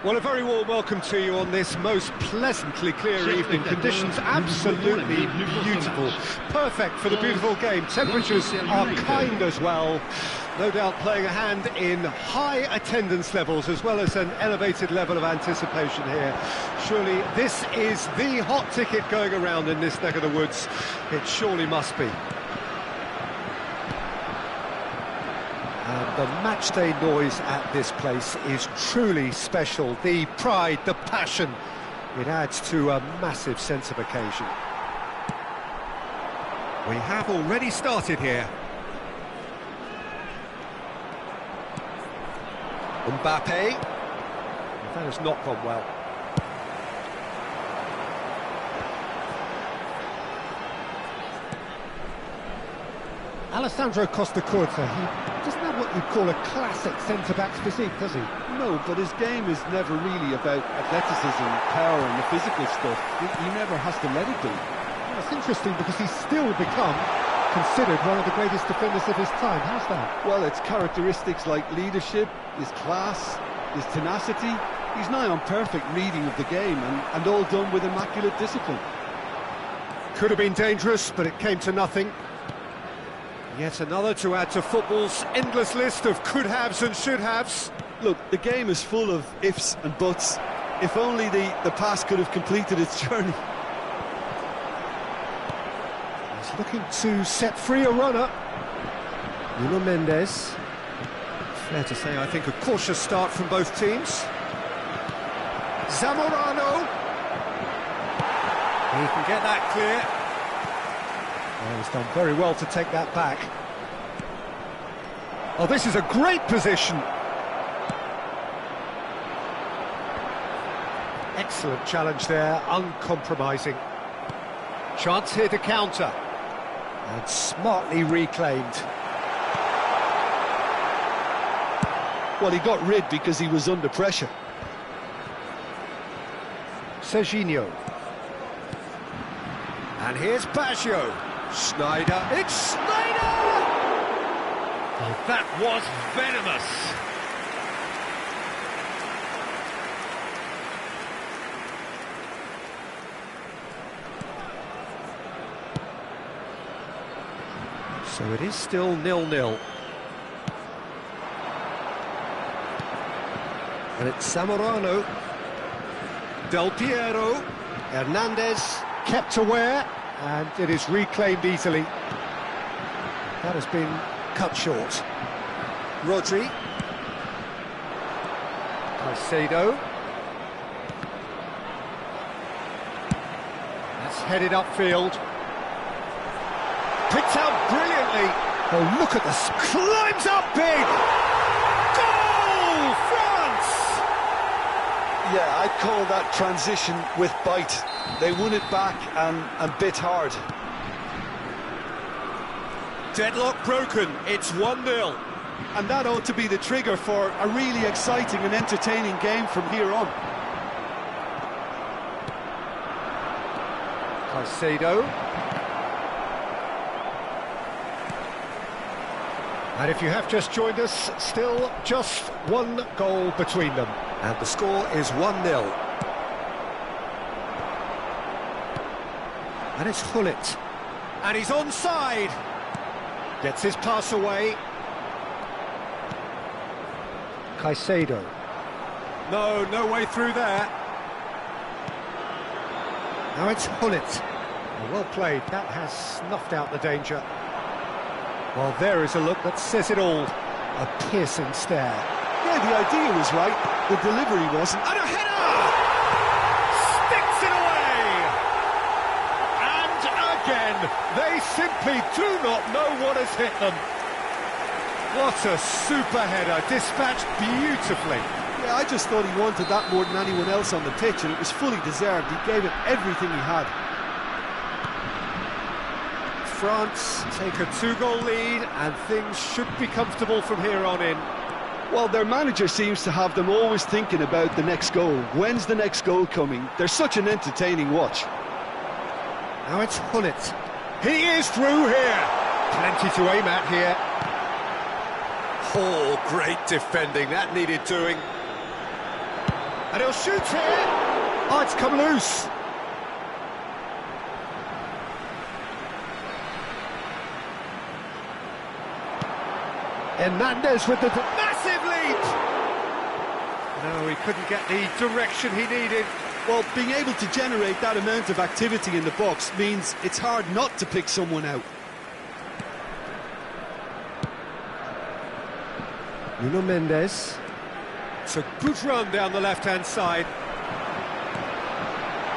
Well, a very warm welcome to you on this most pleasantly clear evening. Conditions absolutely beautiful. Perfect for the beautiful game. Temperatures are kind as well. No doubt playing a hand in high attendance levels as well as an elevated level of anticipation here. Surely this is the hot ticket going around in this neck of the woods. It surely must be. And the matchday noise at this place is truly special. The pride, the passion, it adds to a massive sense of occasion. We have already started here. Mbappe. That has not gone well. Alessandro Costacurta, he doesn't have what you'd call a classic centre-back's physique, does he? No, but his game is never really about athleticism, power and the physical stuff. He never has to let it be. Well, it's interesting because he's still become considered one of the greatest defenders of his time. How's that? Well, it's characteristics like leadership, his class, his tenacity. He's nigh on perfect reading of the game and all done with immaculate discipline. Could have been dangerous, but it came to nothing. Yet another to add to football's endless list of could-haves and should-haves. Look, the game is full of ifs and buts. If only the pass could have completed its journey. He's looking to set free a runner. Nuno Mendes. Fair to say, I think, a cautious start from both teams. Zamorano. He can get that clear. Well, he's done very well to take that back. Oh, this is a great position. Excellent challenge there, uncompromising. Chance here to counter. And smartly reclaimed. Well, he got rid because he was under pressure. Serginho. And here's Baggio. Snyder. It's Snyder! Oh, that was venomous. So it is still 0-0. And it's Zamorano. Del Piero. Hernandez kept aware. And it is reclaimed easily. That has been cut short. Rodri. Caicedo. That's headed upfield. Picked out brilliantly. Oh, look at this. Climbs up big. Goal! France! Yeah, I'd call that transition with bite. They won it back and bit hard. Deadlock broken, it's 1-0. And that ought to be the trigger for a really exciting and entertaining game from here on. Caicedo. And if you have just joined us, still just one goal between them. And the score is 1-0. And it's Hullet. And he's onside. Gets his pass away. Caicedo. No way through there. Now it's Hullet. Well played, that has snuffed out the danger. Well, there is a look that says it all. A piercing stare. Yeah, the idea was right, the delivery wasn't. And a header! Sticks it away! And again, they simply do not know what has hit them. What a super header, dispatched beautifully. Yeah, I just thought he wanted that more than anyone else on the pitch, and it was fully deserved. He gave it everything he had. France take a 2-goal lead, and things should be comfortable from here on in. Well, their manager seems to have them always thinking about the next goal. When's the next goal coming? They're such an entertaining watch. Now it's Hullet. He is through here. Plenty to aim at here. Oh, great defending. That needed doing. And he'll shoot here. Oh, it's come loose. Hernandez with the massive lead. No, he couldn't get the direction he needed. Well, being able to generate that amount of activity in the box means it's hard not to pick someone out. Nuno Mendes. It's a good run down the left-hand side.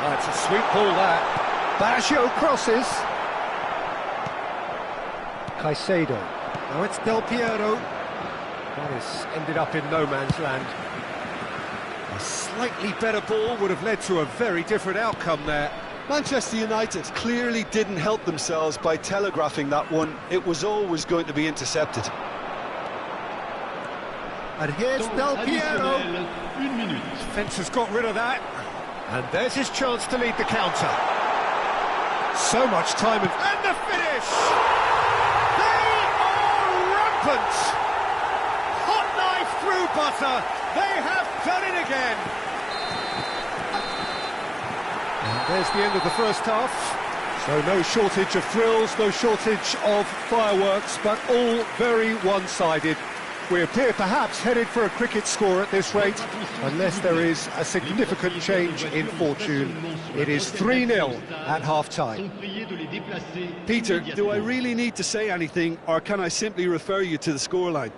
Oh, it's a sweet ball, that. Baggio crosses. Caicedo. Now it's Del Piero. That has ended up in no man's land. A slightly better ball would have led to a very different outcome there. Manchester United clearly didn't help themselves by telegraphing that one. It was always going to be intercepted. And here's Del Piero. Defence has got rid of that. And there's his chance to lead the counter. So much time and the finish! They are rampant! Hot knife through butter. They have done it again. And there's the end of the first half. So no shortage of thrills, no shortage of fireworks, but all very one-sided. We appear perhaps headed for a cricket score at this rate, unless there is a significant change in fortune. It is 3-0 at half-time. Peter, do I really need to say anything, or can I simply refer you to the scoreline?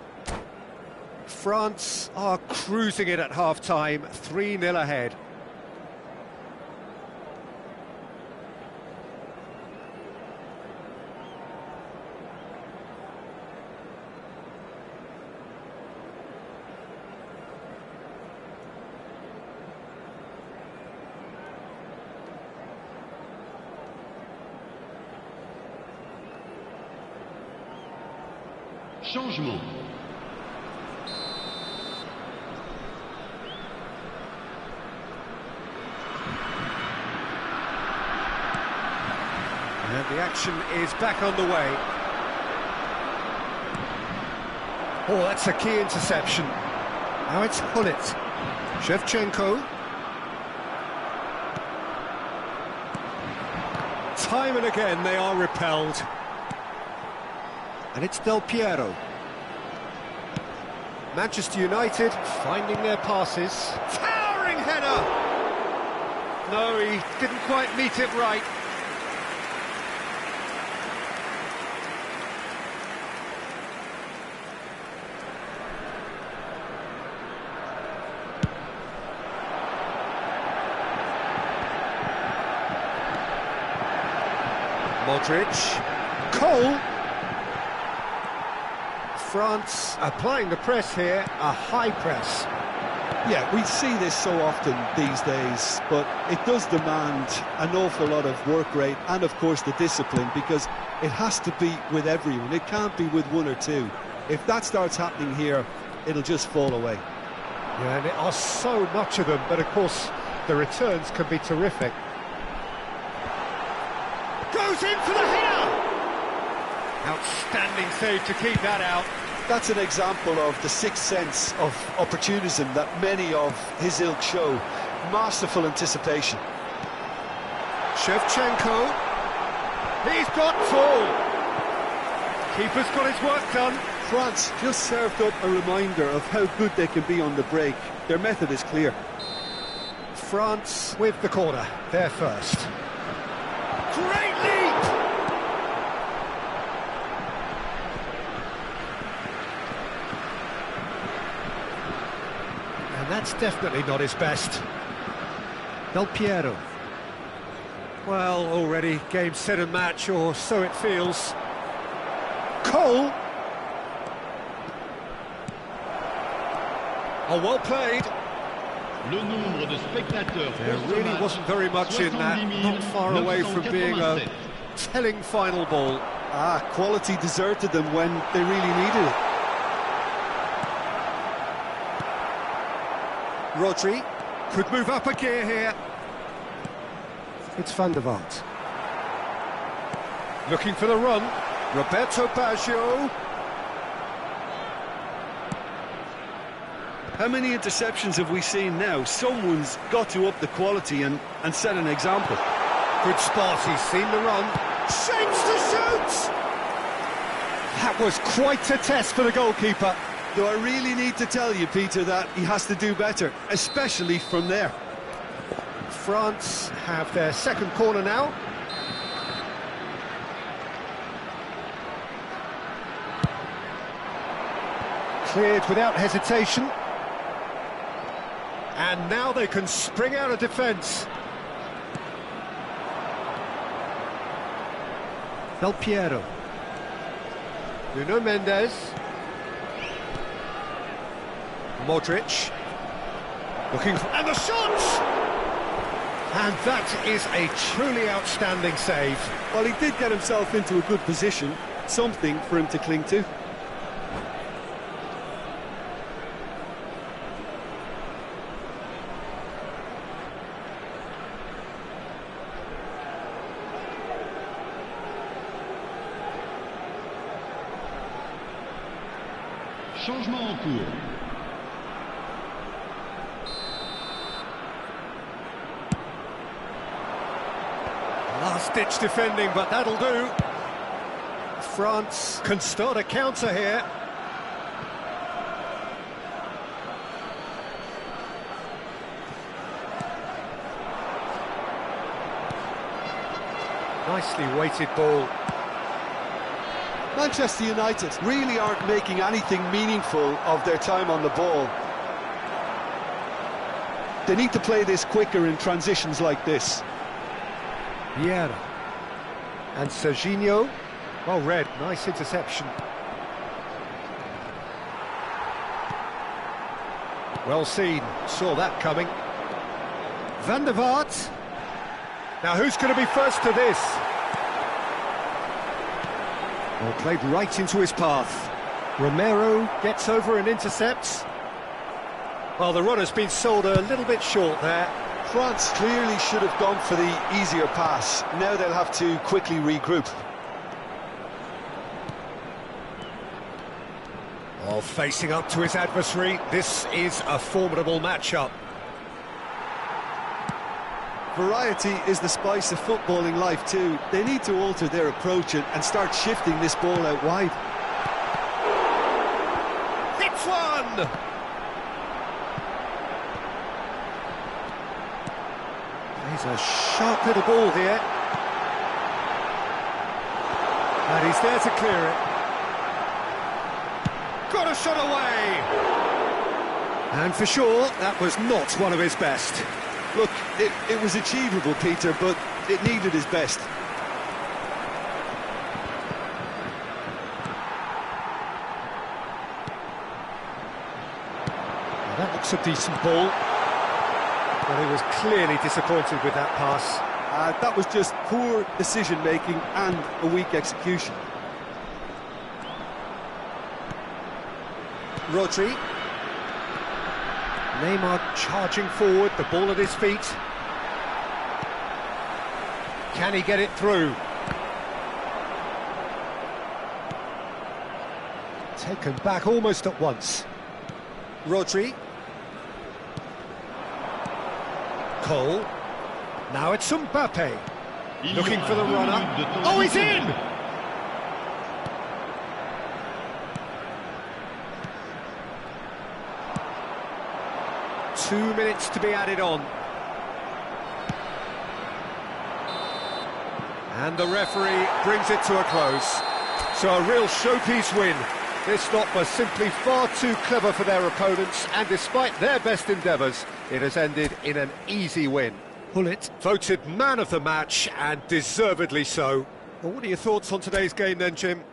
France are cruising it at half-time, 3-0 ahead. Changement. And the action is back on the way. Oh, that's a key interception. Now it's Hullet. Shevchenko. Time and again they are repelled. And it's Del Piero. Manchester United finding their passes. Towering header! No, he didn't quite meet it right. Modric. Cole. France applying the press here, a high press. Yeah, we see this so often these days, but it does demand an awful lot of work rate and, of course, the discipline, because it has to be with everyone. It can't be with one or two. If that starts happening here, it'll just fall away. Yeah, and there are so much of them, but, of course, the returns can be terrific. Goes in for the header! Outstanding save to keep that out. That's an example of the sixth sense of opportunism that many of his ilk show. Masterful anticipation. Shevchenko. He's got full. Keeper's got his work done. France just served up a reminder of how good they can be on the break. Their method is clear. France with the corner, they're first. Great leap! And that's definitely not his best. Del Piero. Well, already game, set and match, or so it feels. Cole. Oh, well played. There really wasn't very much in that, not far away from being a telling final ball. Quality deserted them when they really needed it. Rodri could move up a gear here. It's Van der Vaart. Looking for the run. Roberto Baggio. How many interceptions have we seen now? Someone's got to up the quality and set an example. Good spot, he's seen the run. Shapes to shoot! That was quite a test for the goalkeeper. Do I really need to tell you, Peter, that he has to do better, especially from there? France have their second corner now. Cleared without hesitation. And now they can spring out of defence. Del Piero. Nuno Mendes. Modric. Looking for... And the shot! And that is a truly outstanding save. Well, he did get himself into a good position. Something for him to cling to. Changement en cours. Last-ditch defending, but that'll do. France can start a counter here. Nicely weighted ball. Manchester United really aren't making anything meaningful of their time on the ball. They need to play this quicker in transitions like this. Vieira. And Serginho. Well read, nice interception. Well seen, saw that coming. Van der Vaart. Now who's going to be first to this? Well, played right into his path. Romero gets over and intercepts. Well, the run has been sold a little bit short there. France clearly should have gone for the easier pass. Now they'll have to quickly regroup. Oh, facing up to his adversary, this is a formidable matchup. Variety is the spice of footballing life too. They need to alter their approach and start shifting this ball out wide. Hits one! He's a sharp little ball here. And he's there to clear it. Got a shot away! And for sure, that was not one of his best. Look, it was achievable, Peter, but it needed his best. Now that looks a decent ball. Well, he was clearly disappointed with that pass. That was just poor decision-making and a weak execution. Rodri. Neymar charging forward, the ball at his feet. Can he get it through? Taken back almost at once. Rodri. Cole. Now it's Mbappe. Looking for the runner. Oh, he's in! Two minutes to be added on. And the referee brings it to a close. So a real showpiece win. This stop was simply far too clever for their opponents, and despite their best endeavours, it has ended in an easy win. Pullet. Voted man of the match, and deservedly so. Well, what are your thoughts on today's game then, Jim?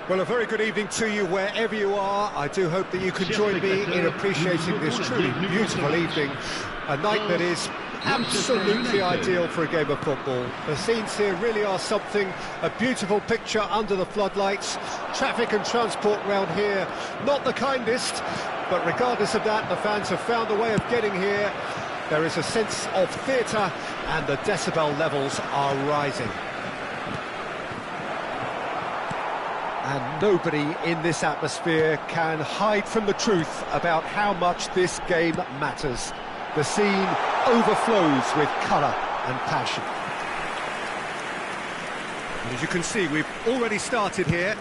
Well, a very good evening to you wherever you are. I do hope that you can join me in appreciating this truly beautiful evening. A night that is absolutely ideal for a game of football. The scenes here really are something, a beautiful picture under the floodlights. Traffic and transport round here, not the kindest, but regardless of that, the fans have found a way of getting here. There is a sense of theatre and the decibel levels are rising. And nobody in this atmosphere can hide from the truth about how much this game matters. The scene overflows with colour and passion. And as you can see, we've already started here.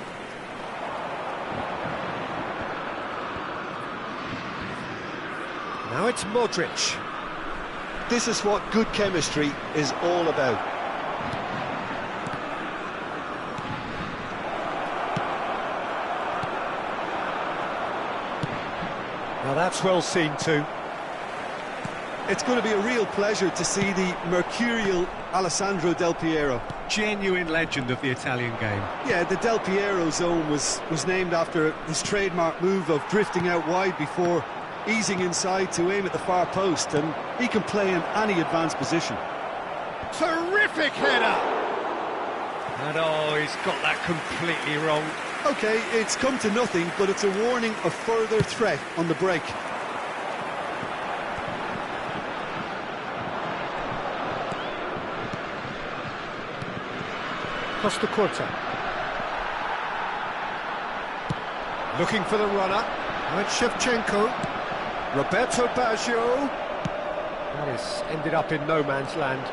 Now it's Modric. This is what good chemistry is all about. Now that's well seen too. It's going to be a real pleasure to see the mercurial Alessandro Del Piero. Genuine legend of the Italian game. Yeah, the Del Piero zone was named after his trademark move of drifting out wide before easing inside to aim at the far post, and he can play in any advanced position. Terrific header! And oh, he's got that completely wrong. OK, it's come to nothing, but it's a warning of further threat on the break. Costa Curta. Looking for the runner. Now it's Shevchenko. Roberto Baggio. That is ended up in no man's land.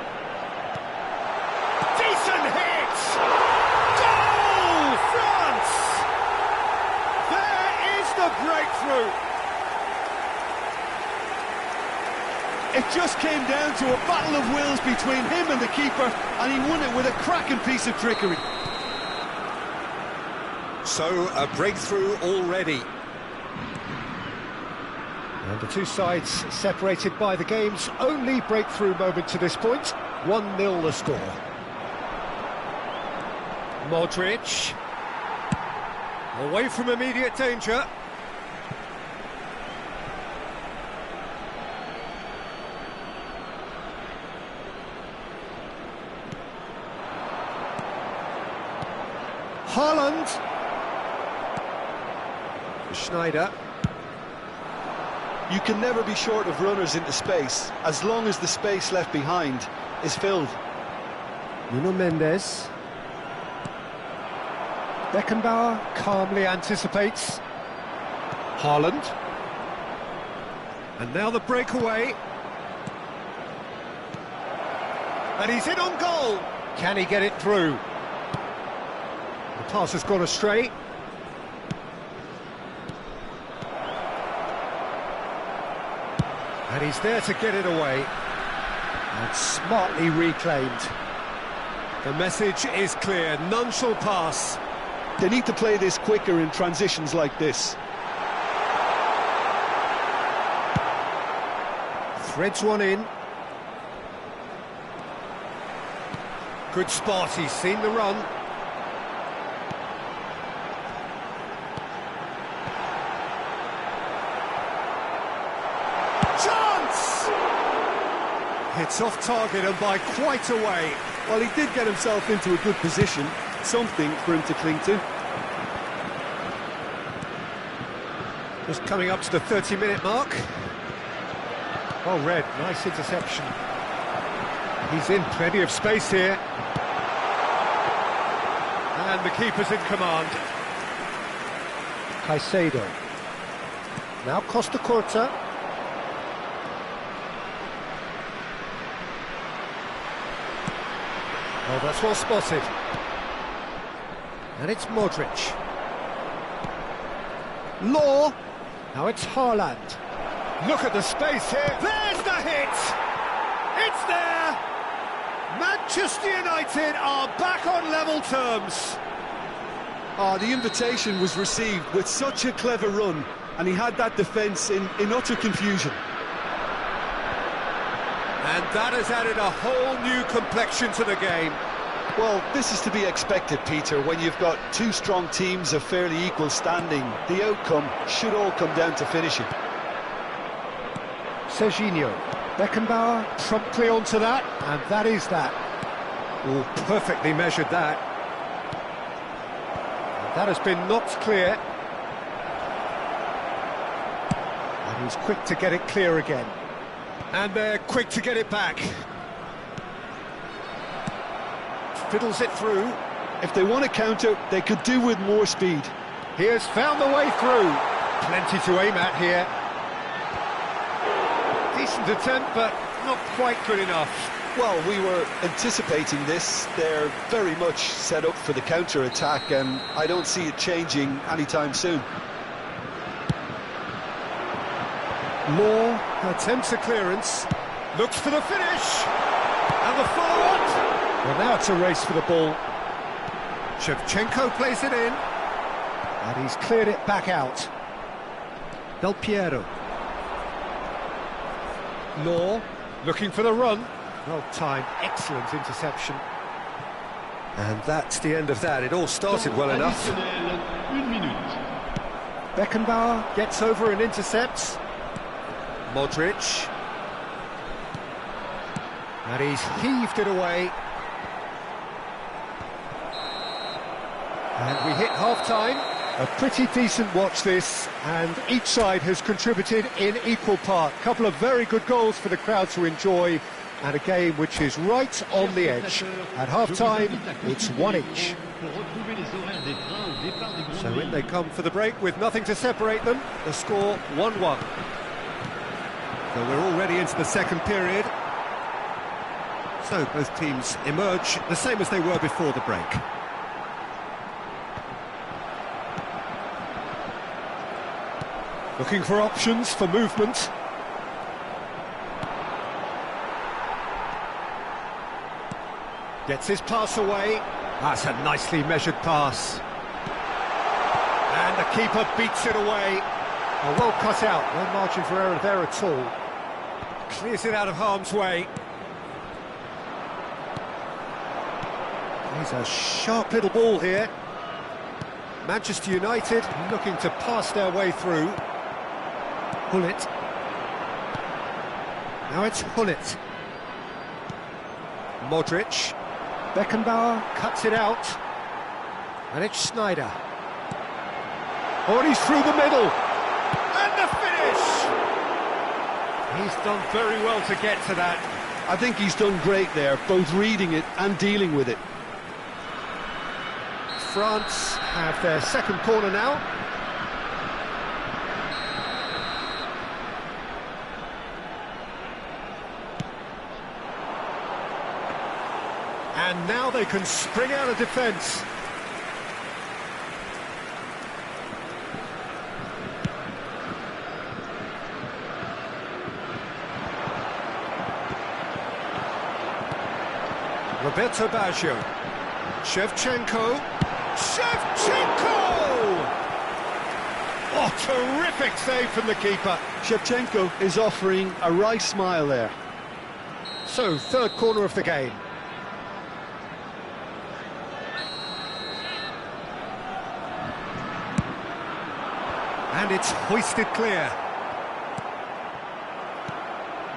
the breakthrough! It just came down to a battle of wills between him and the keeper, and he won it with a cracking piece of trickery. So, a breakthrough already. And the two sides separated by the game's only breakthrough moment to this point. 1-0 the score. Modric. Away from immediate danger. Haaland. Schneider. You can never be short of runners into space, as long as the space left behind is filled. Nuno Mendes. Beckenbauer calmly anticipates. Haaland. And now the breakaway. And he's in on goal. Can he get it through? The pass has gone astray. And he's there to get it away. And smartly reclaimed. The message is clear, none shall pass. They need to play this quicker in transitions like this. Threads one in. Good spot, he's seen the run. Chance! Hits off target and by quite a way. Well, he did get himself into a good position, something for him to cling to. Just coming up to the 30-minute mark. Well read, nice interception. He's in plenty of space here. And the keeper's in command. Caicedo. Now Costa Corta. Oh, that's well spotted. And it's Modric. Law. Now it's Haaland. Look at the space here. There's the hit! It's there! Manchester United are back on level terms. Oh, the invitation was received with such a clever run, and he had that defence in utter confusion. And that has added a whole new complexion to the game. Well, this is to be expected, Peter, when you've got two strong teams of fairly equal standing. The outcome should all come down to finishing. Serginho. Beckenbauer promptly onto that, and that is that. Oh, perfectly measured that. And that has been knocked clear. And he's quick to get it clear again. And they're quick to get it back. Fiddles it through. If they want to counter, they could do with more speed. He has found the way through. Plenty to aim at here. Decent attempt, but not quite good enough. Well, we were anticipating this. They're very much set up for the counter-attack, and I don't see it changing anytime soon. Law attempts a clearance, looks for the finish, and the follow-up. Well, now it's a race for the ball. Shevchenko plays it in, and he's cleared it back out. Del Piero. Law looking for the run. Well timed, excellent interception. And that's the end of that. It all started well enough. Beckenbauer gets over and intercepts. Modric. And he's heaved it away. And we hit half-time. A pretty decent watch this, and each side has contributed in equal part. A couple of very good goals for the crowd to enjoy, and a game which is right on the edge. At half-time, it's one each. So in they come for the break with nothing to separate them. The score 1-1. So we're already into the second period. So both teams emerge the same as they were before the break. Looking for options for movement. Gets his pass away. That's a nicely measured pass. And the keeper beats it away. Oh, well cut out, no margin for error there at all. Clears it out of harm's way. He's a sharp little ball here. Manchester United looking to pass their way through. Hullet. Now it's Hullet. Modric. Beckenbauer cuts it out. And it's Sneijder. Oh, and he's through the middle. And the finish! He's done very well to get to that. I think he's done great there, both reading it and dealing with it. France have their second corner now. And now they can spring out of defence. Roberto Baggio. Shevchenko. Shevchenko! Oh, terrific save from the keeper. Shevchenko is offering a wry smile there. So, third corner of the game. And it's hoisted clear.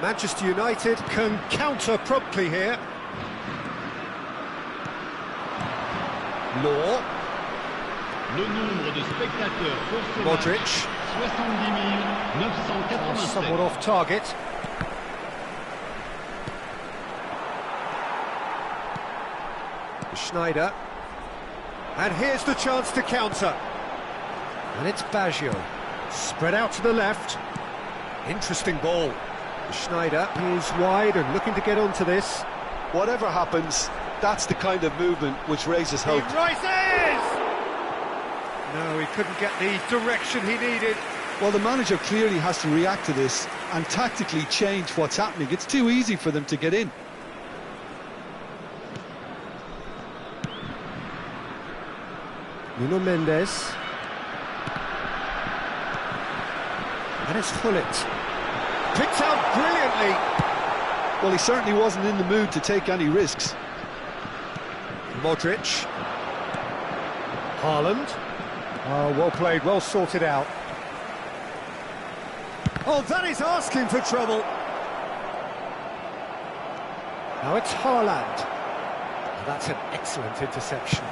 Manchester United can counter promptly here. Law. Le nombre de spectateurs pour ce Modric. match, 70 987. Somewhat off target. Sneijder. And here's the chance to counter. And it's Baggio. Spread out to the left. Interesting ball. Sneijder is wide and looking to get onto this. Whatever happens, that's the kind of movement which raises hope. He rises! No, he couldn't get the direction he needed. Well, the manager clearly has to react to this and tactically change what's happening. It's too easy for them to get in. Nuno Mendes. And it's Hullet. Picked out brilliantly. Well, he certainly wasn't in the mood to take any risks. Modric. Haaland. Oh, well played, well sorted out. Oh, that is asking for trouble. Now it's Haaland. Oh, that's an excellent interception.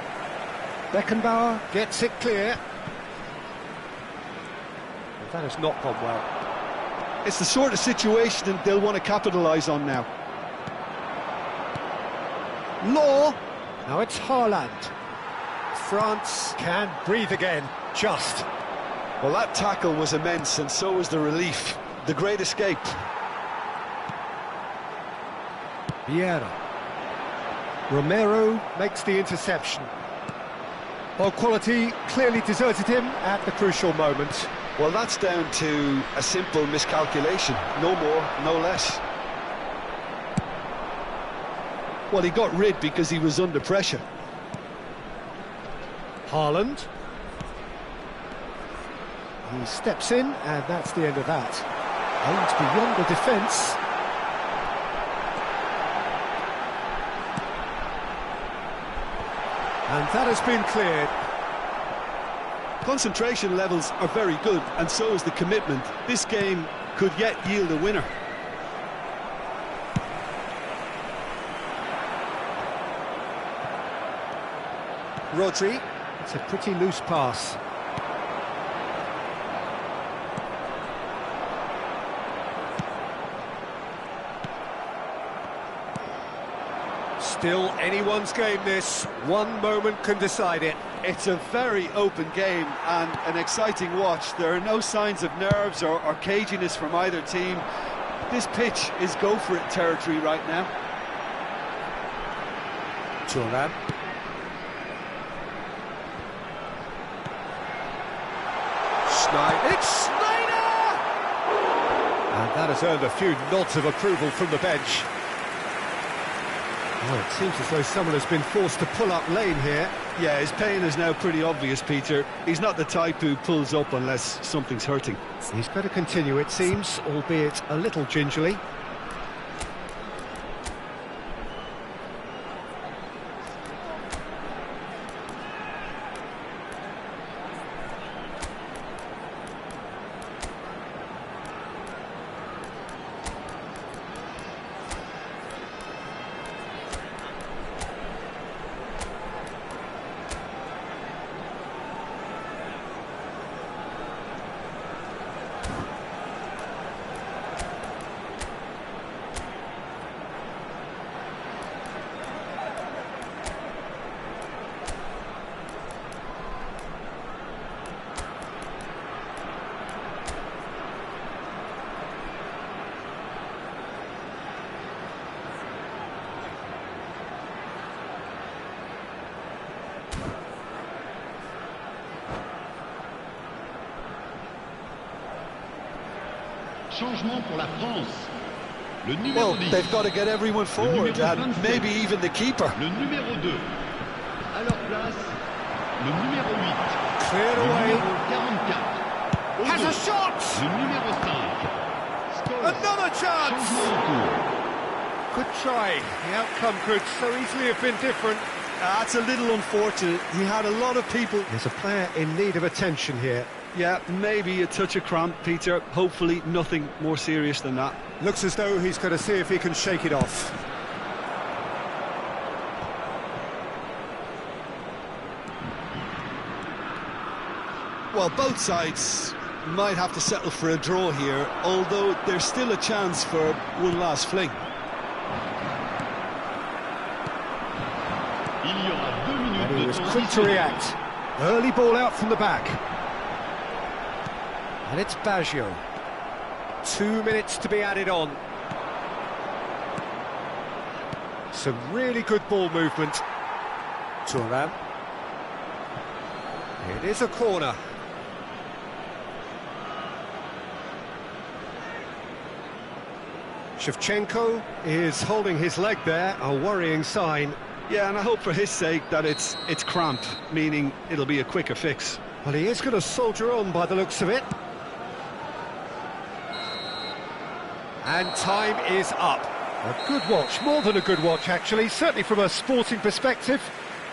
Beckenbauer gets it clear. Well, that has not gone well. It's the sort of situation they'll want to capitalise on now. Law. Now it's Haaland. France can breathe again, just. Well, that tackle was immense, and so was the relief. The great escape. Vieira. Romero makes the interception. Well, quality clearly deserted him at the crucial moment. Well, that's down to a simple miscalculation. No more, no less. Well, he got rid because he was under pressure. Haaland. He steps in, and that's the end of that. Aimed beyond the defence. And that has been cleared. Concentration levels are very good, and so is the commitment. This game could yet yield a winner. Rodri. It's a pretty loose pass. Still anyone's game this. One moment can decide it. It's a very open game and an exciting watch. There are no signs of nerves or caginess from either team. This pitch is go-for-it territory right now. Thuram. It's Sneijder! And that has earned a few nods of approval from the bench. Well, it seems as though someone has been forced to pull up lane here. Yeah, his pain is now pretty obvious, Peter. He's not the type who pulls up unless something's hurting. He's got to continue, it seems, albeit a little gingerly. Changement pour la France. Le numéro Well, 10. they've got to get everyone forward, and maybe even the keeper. Le numéro 2. À leur place, le numéro 8. Cleared Le away. numéro 44. Au Has dos, a shot! le numéro 5. Score. Another chance! Changement en cours. Good try. The outcome could so easily have been different. That's a little unfortunate. He had a lot of people. There's a player in need of attention here. Yeah, maybe a touch of cramp, Peter. Hopefully nothing more serious than that. Looks as though he's going to see if he can shake it off. Well, both sides might have to settle for a draw here, although there's still a chance for one last fling. Il y aura 2 minutes And he de was temps quick to additionnel. react. Early ball out from the back. And it's Baggio. 2 minutes to be added on. Some really good ball movement. Thuram. It is a corner. Shevchenko is holding his leg there, a worrying sign. Yeah, and I hope for his sake that it's cramp, meaning it'll be a quicker fix. Well, he is going to soldier on by the looks of it. And time is up. A good watch, more than a good watch actually, certainly from a sporting perspective.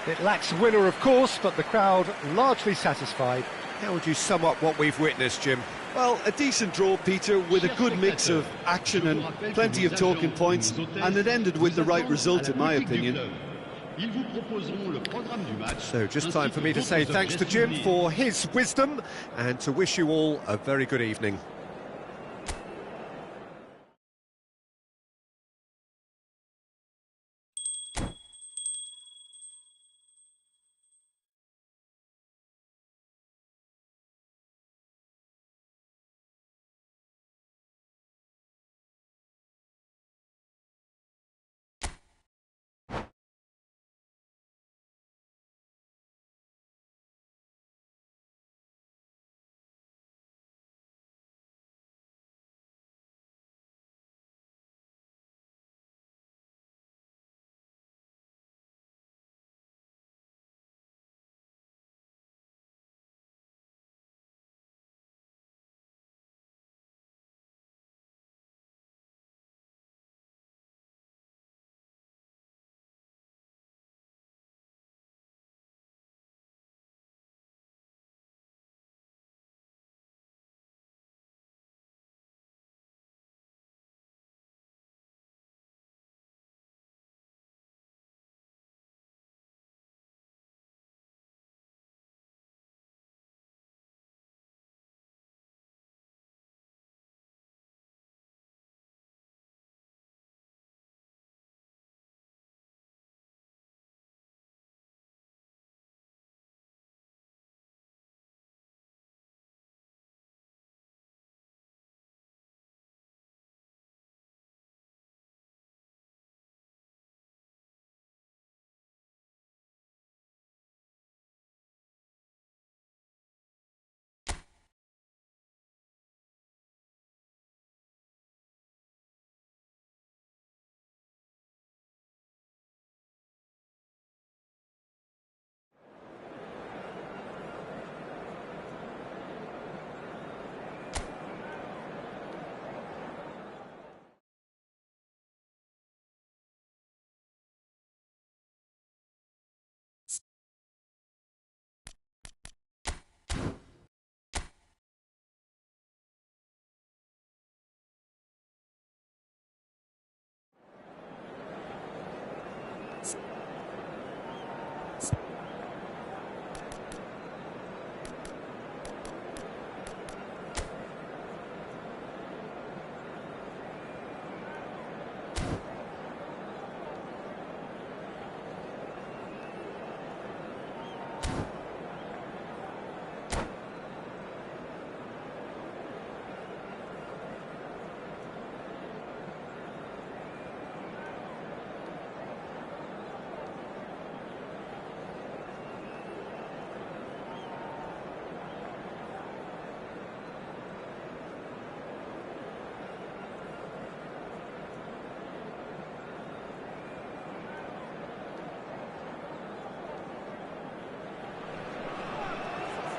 It lacks a winner, of course, but the crowd largely satisfied. How would you sum up what we've witnessed, Jim? Well, a decent draw, Peter, with a good mix of action and plenty of talking points, and it ended with the right result, in my opinion. So just time for me to say thanks to Jim for his wisdom and to wish you all a very good evening.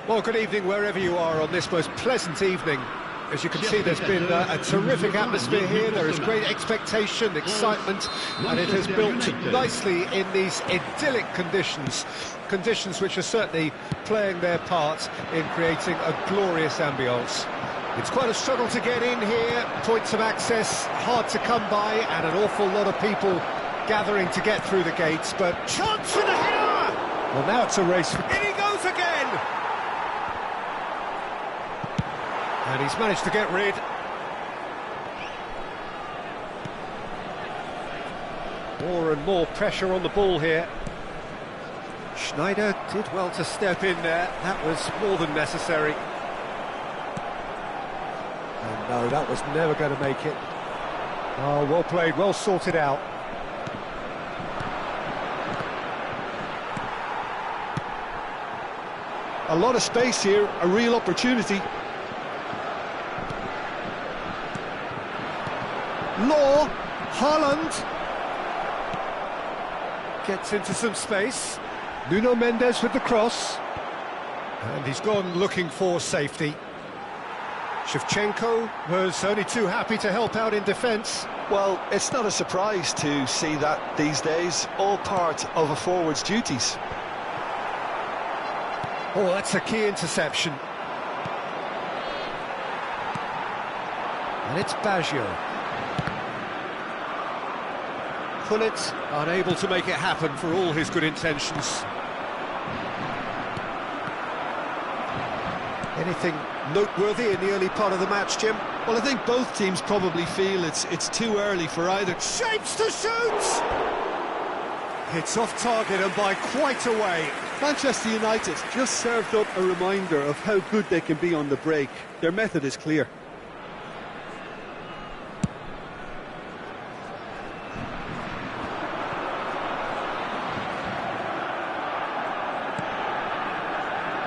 Well, good evening wherever you are on this most pleasant evening. As you can see, there's been a terrific atmosphere here. There is great expectation, excitement, and it has built nicely in these idyllic conditions. Conditions which are certainly playing their part in creating a glorious ambience. It's quite a struggle to get in here, points of access hard to come by, and an awful lot of people gathering to get through the gates, but chance for the header! Well, now it's a race. In he goes again! And he's managed to get rid. More and more pressure on the ball here. Schneider did well to step in there. That was more than necessary. And no, that was never going to make it. Oh, well played, well sorted out. A lot of space here, a real opportunity. Law, Haaland gets into some space. Nuno Mendes with the cross. And he's gone looking for safety. Shevchenko was only too happy to help out in defence. Well, it's not a surprise to see that these days, all part of a forward's duties. Oh, that's a key interception. And it's Baggio. Gullit unable to make it happen for all his good intentions. Anything noteworthy in the early part of the match, Jim? Well, I think both teams probably feel it's too early for either. Shapes to shoot! It's off target and by quite a way. Manchester United just served up a reminder of how good they can be on the break. Their method is clear.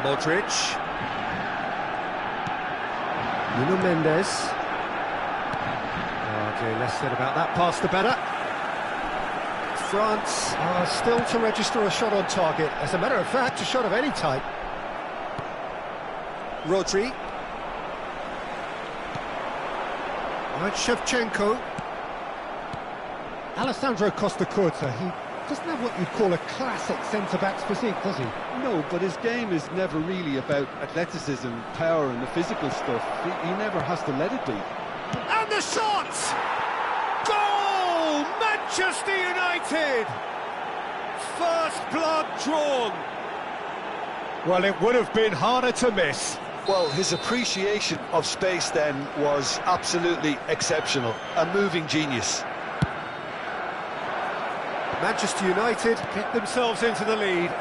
Modric. Nuno Mendes. Okay, less said about that pass, the better. France are still to register a shot on target. As a matter of fact, a shot of any type. Rodri. Right, Shevchenko. Alessandro Costa-Curta, he doesn't have what you'd call a classic centre-back's physique, does he? No, but his game is never really about athleticism, power and the physical stuff. He never has to let it be. And the shot! Goal! Manchester United! First blood drawn. Well, it would have been harder to miss. Well, his appreciation of space then was absolutely exceptional. A moving genius. Manchester United get themselves into the lead.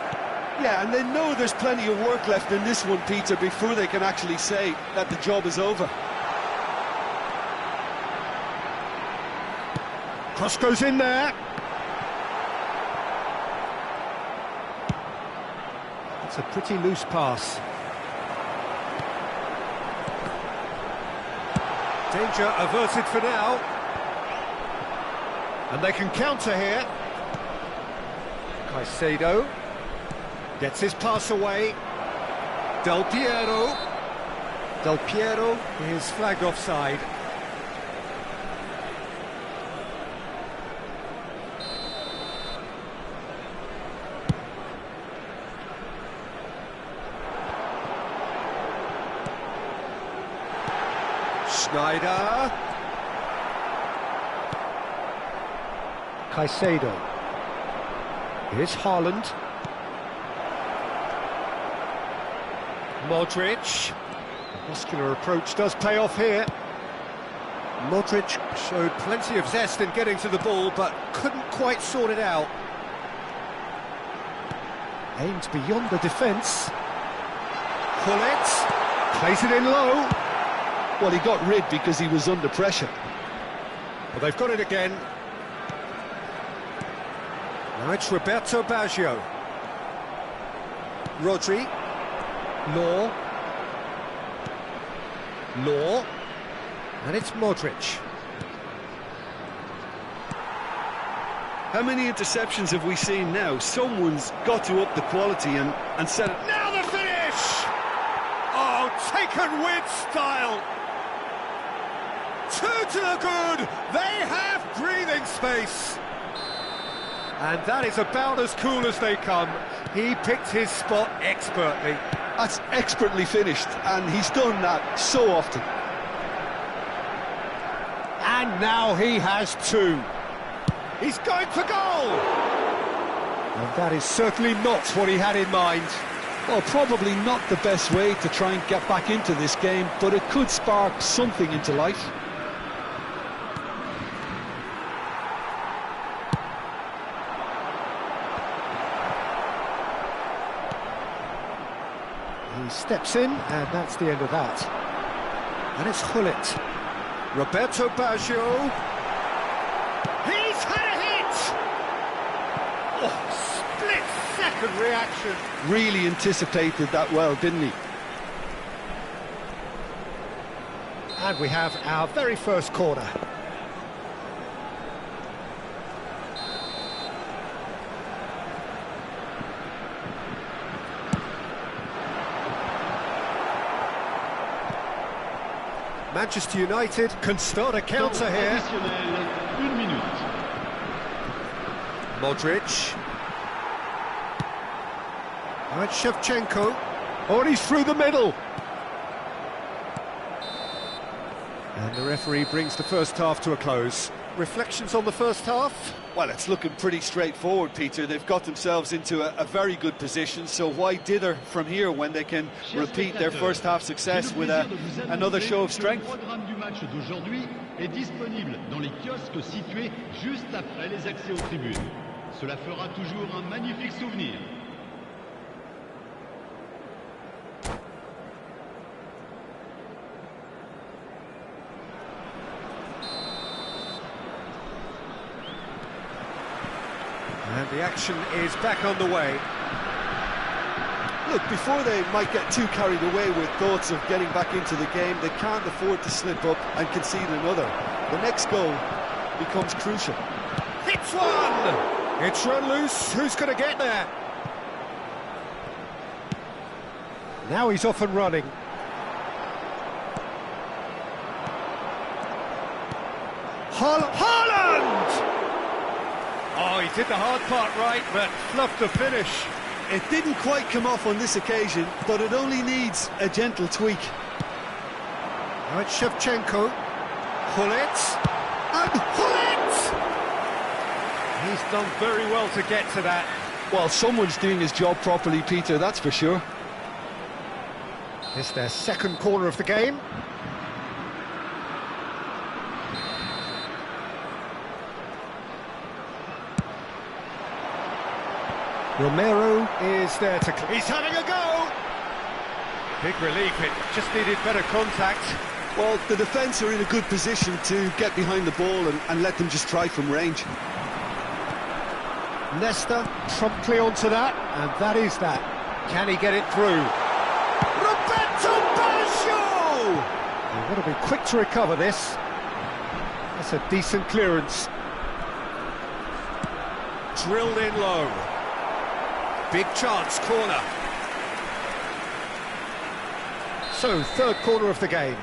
Yeah, and they know there's plenty of work left in this one, Peter, before they can actually say that the job is over. Cross goes in there. It's a pretty loose pass. Danger averted for now. And they can counter here. Caicedo gets his pass away. Del Piero is flagged offside. Schneider. Caicedo. Here's Haaland. Modric. The muscular approach does pay off here. Modric showed plenty of zest in getting to the ball, but couldn't quite sort it out. Aimed beyond the defence. Gullit plays it in low. Well, he got rid because he was under pressure. Well, they've got it again. Now it's Roberto Baggio. Rodri. Law. And it's Modric. How many interceptions have we seen now? Someone's got to up the quality and set it. Now the finish! taken with style. Two to the good. They have breathing space. And that is about as cool as they come. He picked his spot expertly. That's expertly finished, and he's done that so often. And now he has two. He's going for goal! And that is certainly not what he had in mind. Well, probably not the best way to try and get back into this game, but it could spark something into life. He steps in, and that's the end of that. And it's Gullit. Roberto Baggio. He's had a hit! Oh, split-second reaction. Really anticipated that well, didn't he? And we have our very first corner. Manchester United can start a counter here. Modric. Now it's Shevchenko. Oh, and he's through the middle. And the referee brings the first half to a close. Reflections on the first half? Well, it's looking pretty straightforward, Peter. They've got themselves into a very good position, so why dither from here when they can repeat their first half success with another show of strength? Le programme du match d'aujourd'hui est disponible dans les kiosques situés juste après les accès aux tribunes. Cela fera toujours un magnifique souvenir. And the action is back on the way. Look, before they might get too carried away with thoughts of getting back into the game, they can't afford to slip up and concede another. The next goal becomes crucial. Hits one! It's run loose. Who's going to get there? Now he's off and running. Haaland! Oh, he did the hard part right, but fluffed the finish. It didn't quite come off on this occasion, but it only needs a gentle tweak. Now it's Shevchenko. Gullit. And Gullit! He's done very well to get to that. Well, someone's doing his job properly, Peter, that's for sure. It's their second corner of the game. Romero is there to... He's having a go! Big relief, it just needed better contact. Well, the defence are in a good position to get behind the ball and let them just try from range. Nesta promptly onto that, and that is that. Can he get it through? Roberto Baggio! They've got to be quick to recover this. That's a decent clearance. Drilled in low. Big chance, corner. So, third corner of the game.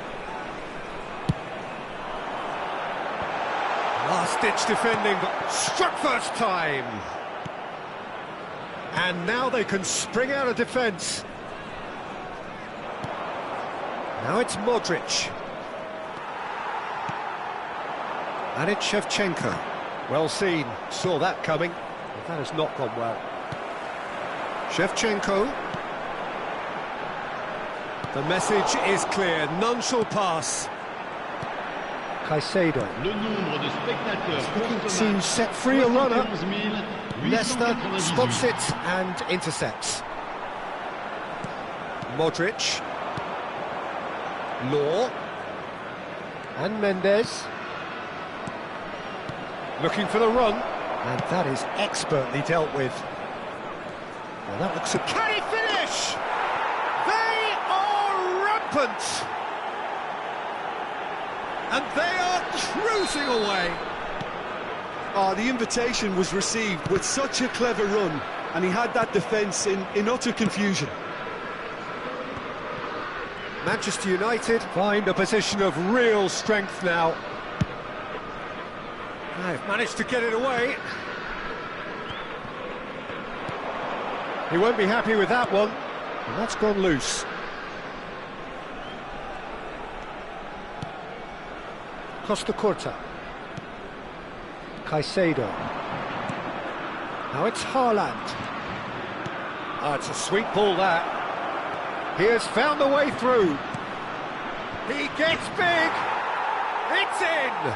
Last-ditch defending, but struck first time. And now they can spring out of defence. Now it's Modric. And it's Shevchenko. Well seen, saw that coming. But that has not gone well. Shevchenko. The message is clear, none shall pass. Caicedo. Looking to set free a runner. Nesta spots it and intercepts. Modric. Law. And Mendes. Looking for the run. And that is expertly dealt with. Well, that looks a... Can he finish? They are rampant! And they are cruising away! Oh, the invitation was received with such a clever run, and he had that defence in utter confusion. Manchester United find a position of real strength now. They've managed to get it away. He won't be happy with that one, and that's gone loose. Costa Curta. Caicedo. Now it's Haaland. Ah, it's a sweet ball, that. He has found the way through. He gets big. It's in.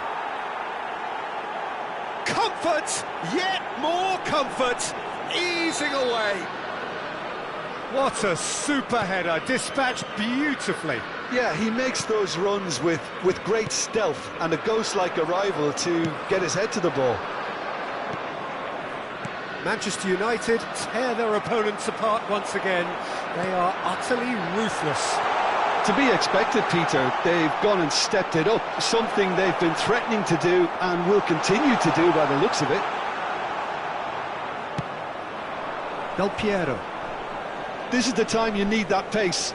Comfort, yet more comfort, easing away. What a super header, dispatched beautifully. Yeah, he makes those runs with great stealth and a ghost-like arrival to get his head to the ball. Manchester United tear their opponents apart once again. They are utterly ruthless. To be expected, Peter. They've gone and stepped it up, something they've been threatening to do and will continue to do by the looks of it. Del Piero. This is the time you need that pace.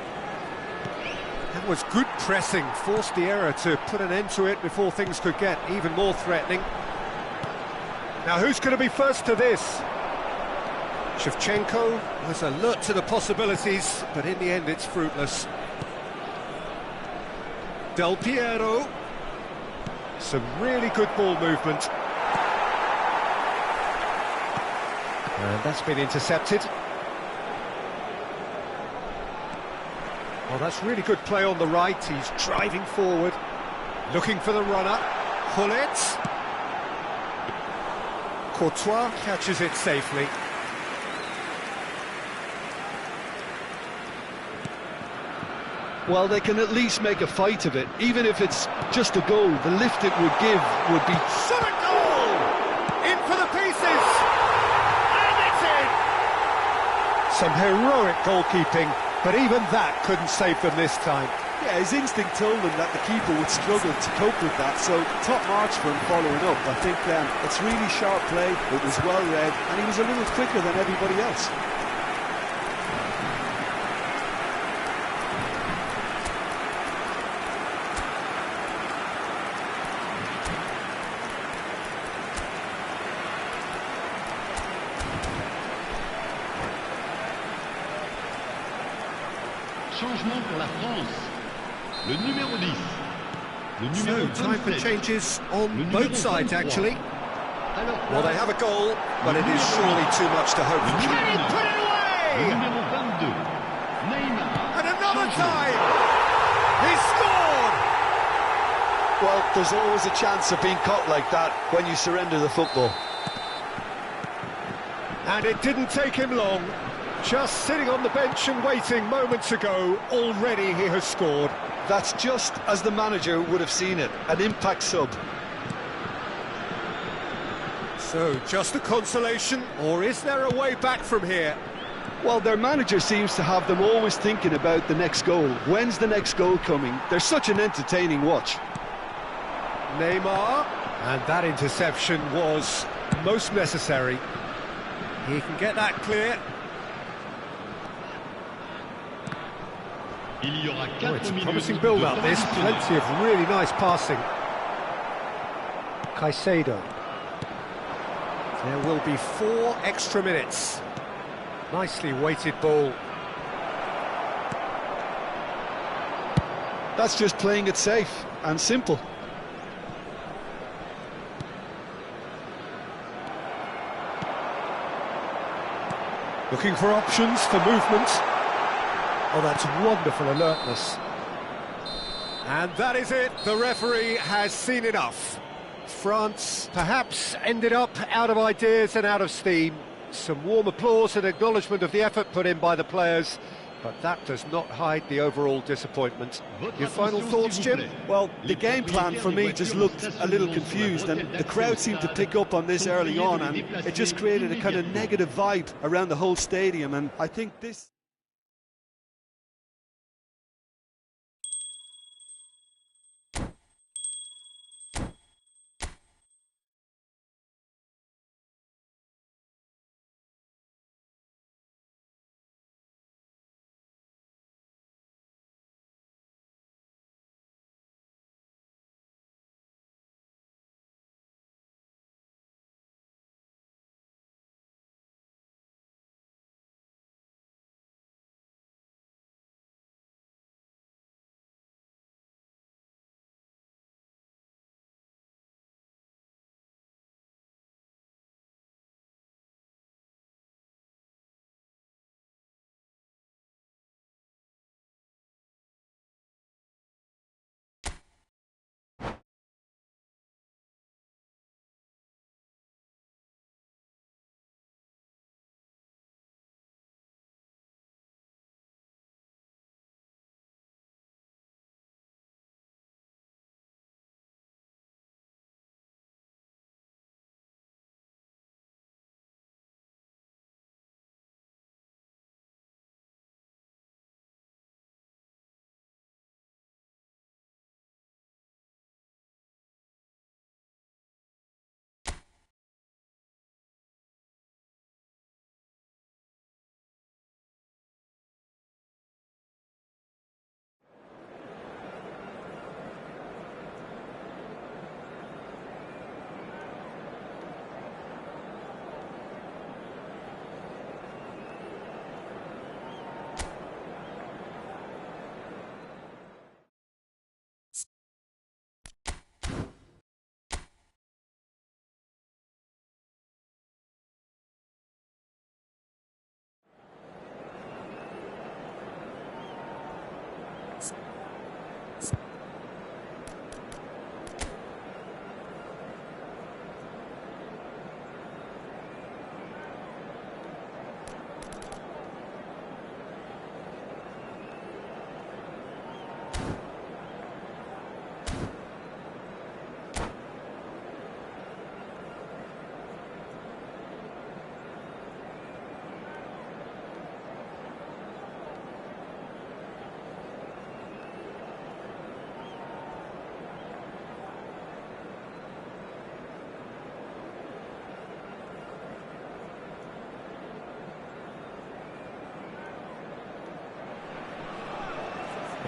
That was good pressing, forced the error to put an end to it before things could get even more threatening. Now who's going to be first to this? Shevchenko was alert to the possibilities, but in the end it's fruitless. Del Piero. Some really good ball movement. And that's been intercepted. Well, that's really good play on the right. He's driving forward, looking for the runner. Hullet. Courtois catches it safely. Well, they can at least make a fight of it, even if it's just a goal. The lift it would give would be... Shot a goal! In for the pieces! And it's in! Some heroic goalkeeping, but even that couldn't save them this time. Yeah, his instinct told him that the keeper would struggle to cope with that, so top marks for him following up. I think it's really sharp play, it was well read, and he was a little quicker than everybody else. Changement pour la France. Le numéro 10. Le numéro So, time for 27. changes on Le numéro both sides, 23. actually. Alors, Well, they have a goal, but it is surely too much to hope for. Le Can he numéro put it Le away? numéro 22. Neymar. And another Changement. time! He scored! Well, there's always a chance of being caught like that when you surrender the football. And it didn't take him long. Just sitting on the bench and waiting moments ago, already he has scored. That's just as the manager would have seen it, an impact sub. So, just a consolation, or is there a way back from here? Well, their manager seems to have them always thinking about the next goal. When's the next goal coming? They're such an entertaining watch. Neymar, and that interception was most necessary. He can get that clear. Il y aura Oh, it's 4 a minutes promising de build-up, temps this. additionnel. Plenty of really nice passing. Caicedo. There will be 4 extra minutes. Nicely weighted ball. That's just playing it safe and simple. Looking for options for movement. Oh, that's wonderful alertness. And that is it. The referee has seen enough. France perhaps ended up out of ideas and out of steam. Some warm applause and acknowledgement of the effort put in by the players, but that does not hide the overall disappointment. Your final thoughts, Jim? Well, the game plan for me just looked a little confused, and the crowd seemed to pick up on this early on, and it just created a kind of negative vibe around the whole stadium, and I think this...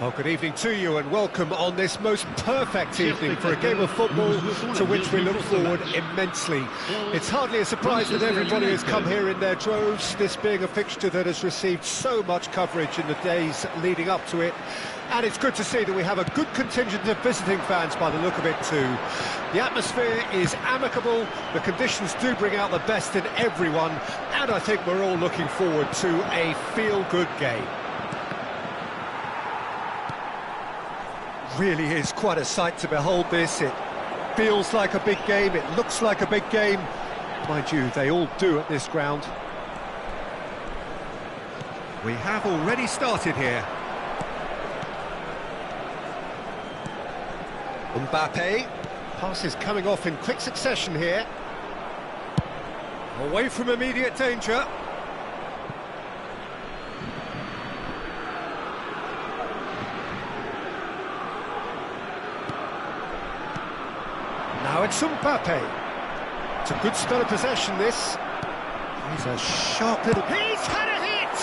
Well, good evening to you and welcome on this most perfect evening for a game of football to which we look forward immensely. It's hardly a surprise that everybody has come here in their droves, this being a fixture that has received so much coverage in the days leading up to it. And it's good to see that we have a good contingent of visiting fans by the look of it too. The atmosphere is amicable, the conditions do bring out the best in everyone, and I think we're all looking forward to a feel-good game. Really is quite a sight to behold this. It feels like a big game, it looks like a big game. Mind you, they all do at this ground. We have already started here. Mbappe, passes coming off in quick succession here. Away from immediate danger. Now it's Mbappe. It's a good spell of possession, this. He's a sharp little... He's had a hit!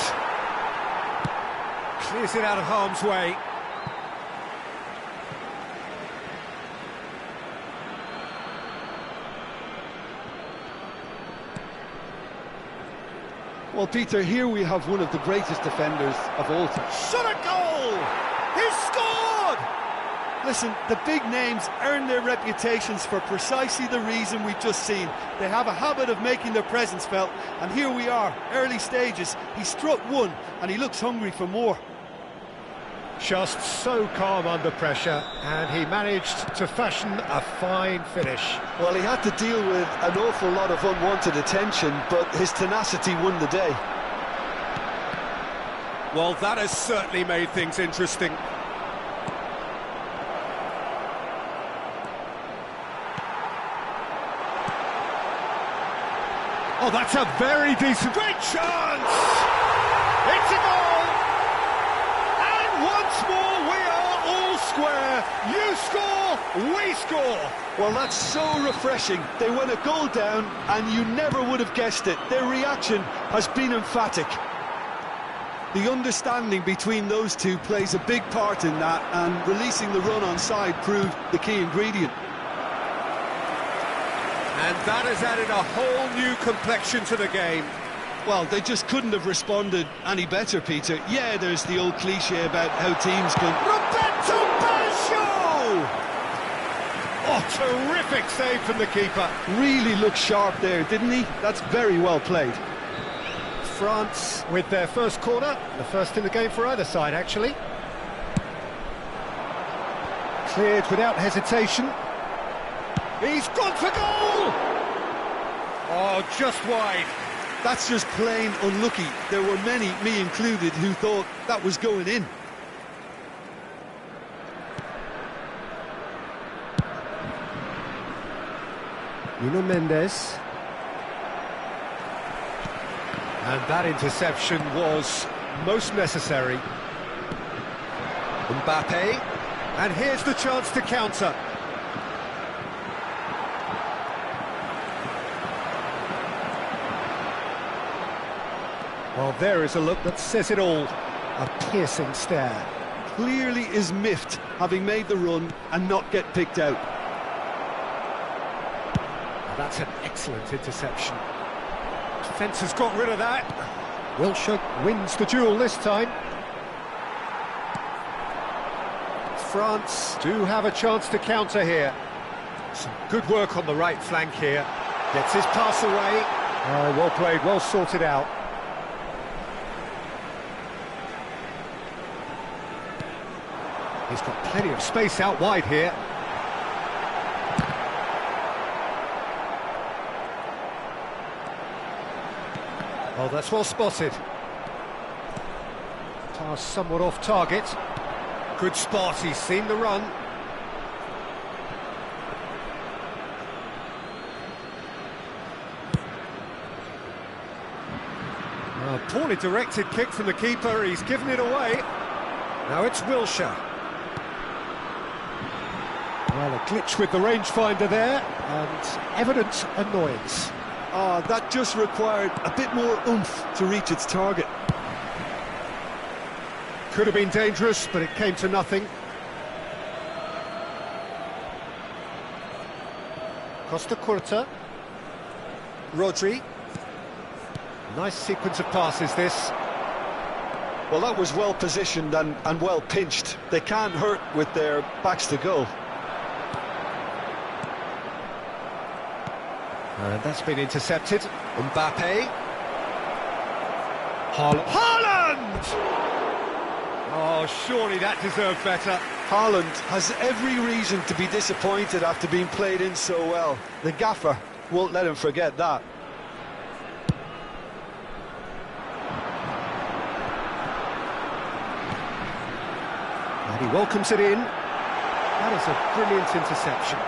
Clears it out of harm's way. Well, Peter, here we have one of the greatest defenders of all time. Shot a goal! He's scored! Listen, the big names earn their reputations for precisely the reason we've just seen. They have a habit of making their presence felt, and here we are, early stages. He struck one, and he looks hungry for more. Just so calm under pressure, and he managed to fashion a fine finish. Well, he had to deal with an awful lot of unwanted attention, but his tenacity won the day. Well, that has certainly made things interesting. Oh, that's a very decent... Great chance! It's a goal! And once more, we are all square. You score, we score. Well, that's so refreshing. They went a goal down, and you never would have guessed it. Their reaction has been emphatic. The understanding between those two plays a big part in that, and releasing the run on side proved the key ingredient. And that has added a whole new complexion to the game. Well, they just couldn't have responded any better, Peter. Yeah, there's the old cliche about how teams can... Roberto Baggio! Oh, terrific save from the keeper. Really looked sharp there, didn't he? That's very well played. France with their first corner, the first in the game for either side, actually. Cleared without hesitation. He's gone for goal! Oh, just wide. That's just plain unlucky. There were many, me included, who thought that was going in. Nuno Mendes. And that interception was most necessary. Mbappe. And here's the chance to counter. Well, there is a look that says it all. A piercing stare. Clearly is miffed, having made the run and not get picked out. That's an excellent interception. Defence has got rid of that. Wilshere wins the duel this time. France do have a chance to counter here. Some good work on the right flank here. Gets his pass away. Oh, well played, well sorted out. He's got plenty of space out wide here. Oh, that's well spotted. Pass somewhat off target. Good spot, he's seen the run. A poorly directed kick from the keeper, he's given it away. Now it's Wilshere. Well, a glitch with the rangefinder there, and evident annoyance. That just required a bit more oomph to reach its target. Could have been dangerous, but it came to nothing. Costa Curta. Rodri. Nice sequence of passes, this. Well, that was well positioned and well pinched. They can't hurt with their backs to goal. And that's been intercepted. Mbappe. Haaland! Oh, surely that deserved better. Haaland has every reason to be disappointed after being played in so well. The gaffer won't let him forget that. And he welcomes it in. That is a brilliant interception.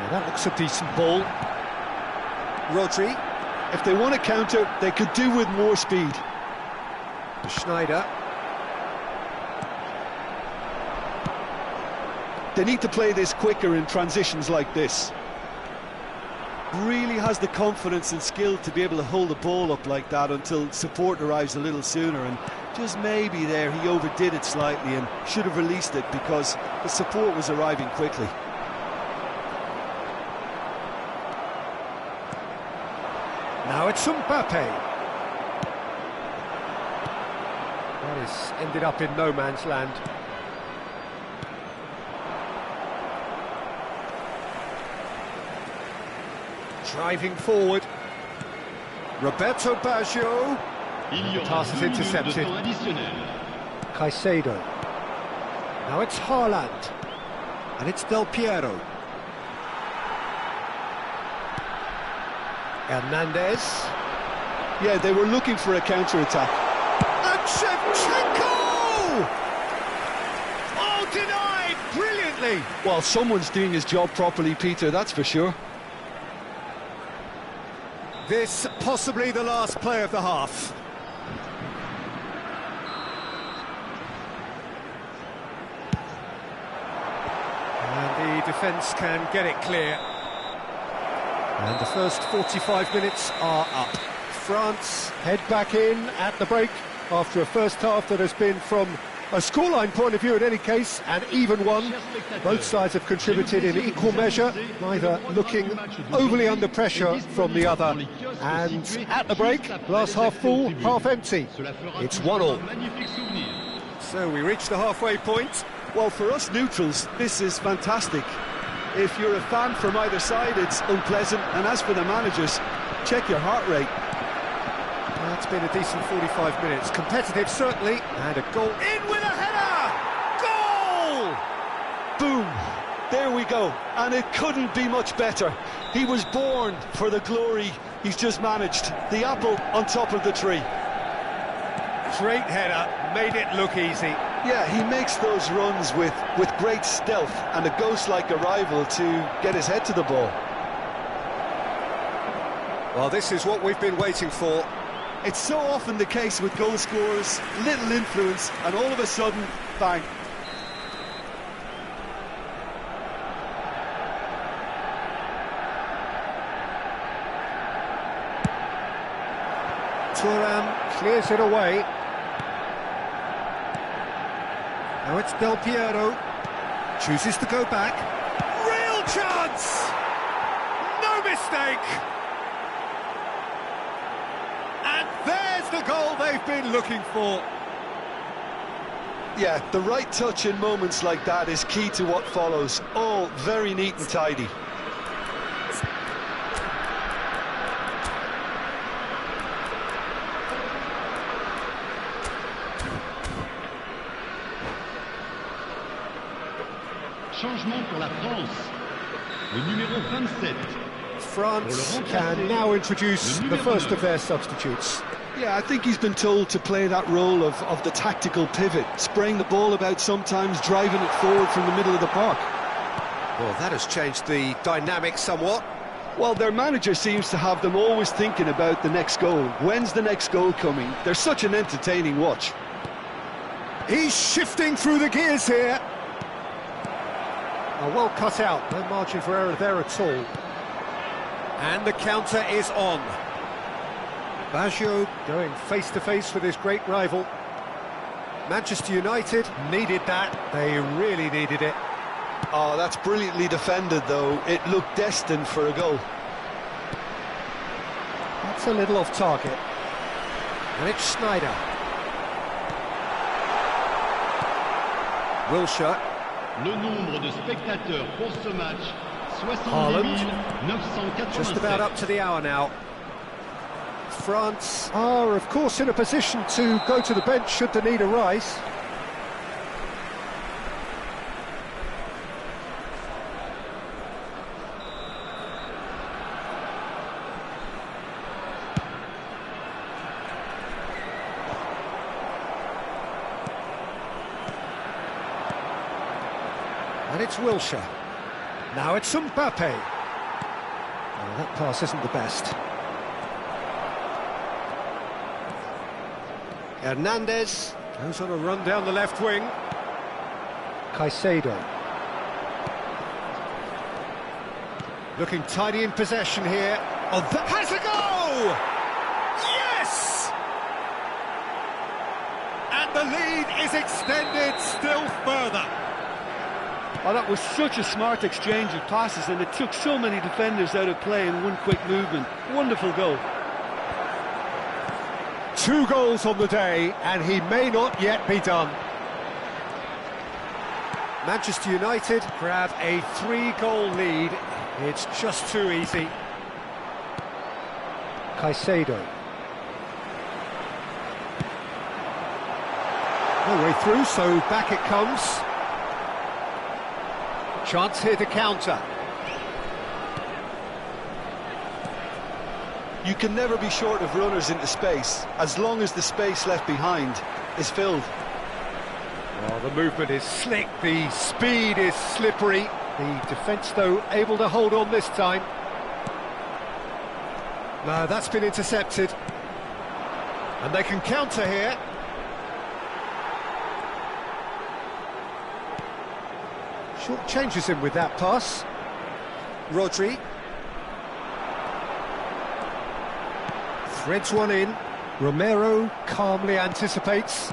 Now that looks a decent ball. Rodri. If they want to counter, they could do with more speed. Schneider. They need to play this quicker in transitions like this. Really has the confidence and skill to be able to hold the ball up like that until support arrives a little sooner, and just maybe there he overdid it slightly and should have released it because the support was arriving quickly. Now it's Mbappe. That is ended up in no man's land. Driving forward. Roberto Baggio. The pass is intercepted. Caicedo. Now it's Haaland. And it's Del Piero. Hernandez. Yeah, they were looking for a counter-attack. And Shevchenko! Oh, denied brilliantly! Well, someone's doing his job properly, Peter, that's for sure. This possibly the last play of the half. And the defence can get it clear. And the first 45 minutes are up. France head back in at the break after a first half that has been, from a scoreline point of view in any case, an even one. Both sides have contributed in equal measure, neither looking overly under pressure from the other. And at the break, glass half full, half empty. It's 1-1. So we reach the halfway point. Well, for us neutrals, this is fantastic. If you're a fan from either side, it's unpleasant. And as for the managers, check your heart rate. That's been a decent 45 minutes. Competitive, certainly. And a goal in with a header! Goal! Boom! There we go. And it couldn't be much better. He was born for the glory he's just managed. The apple on top of the tree. Great header, made it look easy. Yeah, he makes those runs with great stealth and a ghost-like arrival to get his head to the ball. Well, this is what we've been waiting for. It's so often the case with goal scorers, little influence, and all of a sudden, bang. Thuram clears it away. Now it's Del Piero. Chooses to go back. Real chance! No mistake! And there's the goal they've been looking for. Yeah, the right touch in moments like that is key to what follows. All very neat and tidy. Changement pour la France. Le numéro 27. France can now introduce the first of their substitutes. Yeah, I think he's been told to play that role of the tactical pivot, spraying the ball about sometimes, driving it forward from the middle of the park. Well, that has changed the dynamic somewhat. Well, their manager seems to have them always thinking about the next goal. When's the next goal coming? They're such an entertaining watch. He's shifting through the gears here. Oh, well cut out, no margin for error there at all. And the counter is on. Baggio going face-to-face with his great rival. Manchester United needed that. They really needed it. Oh, that's brilliantly defended, though. It looked destined for a goal. That's a little off target. And it's Snyder. Wilshere. Le nombre de spectateurs pour ce match, Haaland. 70 987. Just about up to the hour now. France are, of course, in a position to go to the bench should the need arise. And it's Wilshere. Now it's Mbappe. Oh, that pass isn't the best. Hernandez goes on a run down the left wing. Caicedo. Looking tidy in possession here. Oh, that has a go! Yes! And the lead is extended still further. Oh, that was such a smart exchange of passes, and it took so many defenders out of play in one quick movement. Wonderful goal. 2 goals on the day, and he may not yet be done. Manchester United grab a 3-goal lead. It's just too easy. Caicedo. No way through, so back it comes. Chance here to counter. You can never be short of runners into space, as long as the space left behind is filled. Well, the movement is slick, the speed is slippery. The defence, though, able to hold on this time. No, that's been intercepted. And they can counter here. Short changes him with that pass. Rodri. Threads one in. Romero calmly anticipates.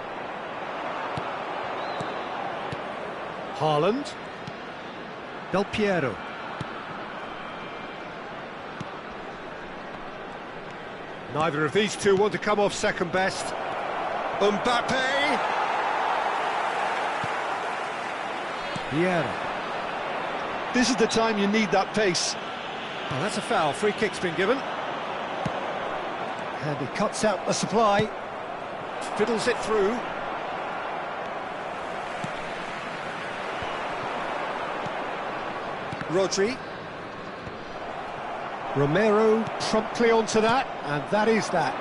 Haaland. Del Piero. Neither of these two want to come off second best. Mbappe. Vieira. This is the time you need that pace. Oh, that's a foul. Free kick's been given. And he cuts out the supply. Fiddles it through. Rodri. Romero promptly onto that, and that is that.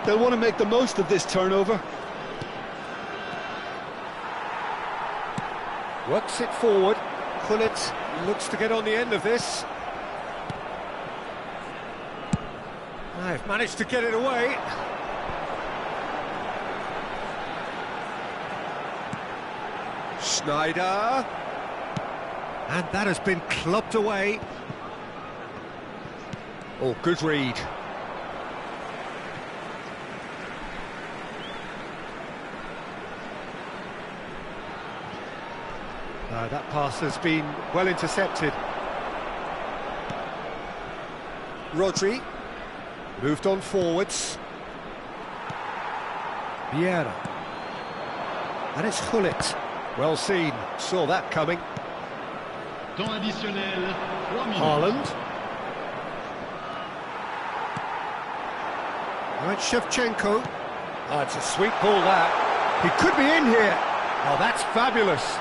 They'll want to make the most of this turnover. Works it forward. Gullit looks to get on the end of this. I've managed to get it away. Snyder. And that has been clubbed away. Oh, good read. That pass has been well intercepted. Rodri. Moved on forwards. Vieira. And it's Gullit. Well seen. Saw that coming. Temps additionnel, 3 minutes. Haaland. Right, Shevchenko. Oh, it's a sweet ball, that. He could be in here. Oh, that's fabulous.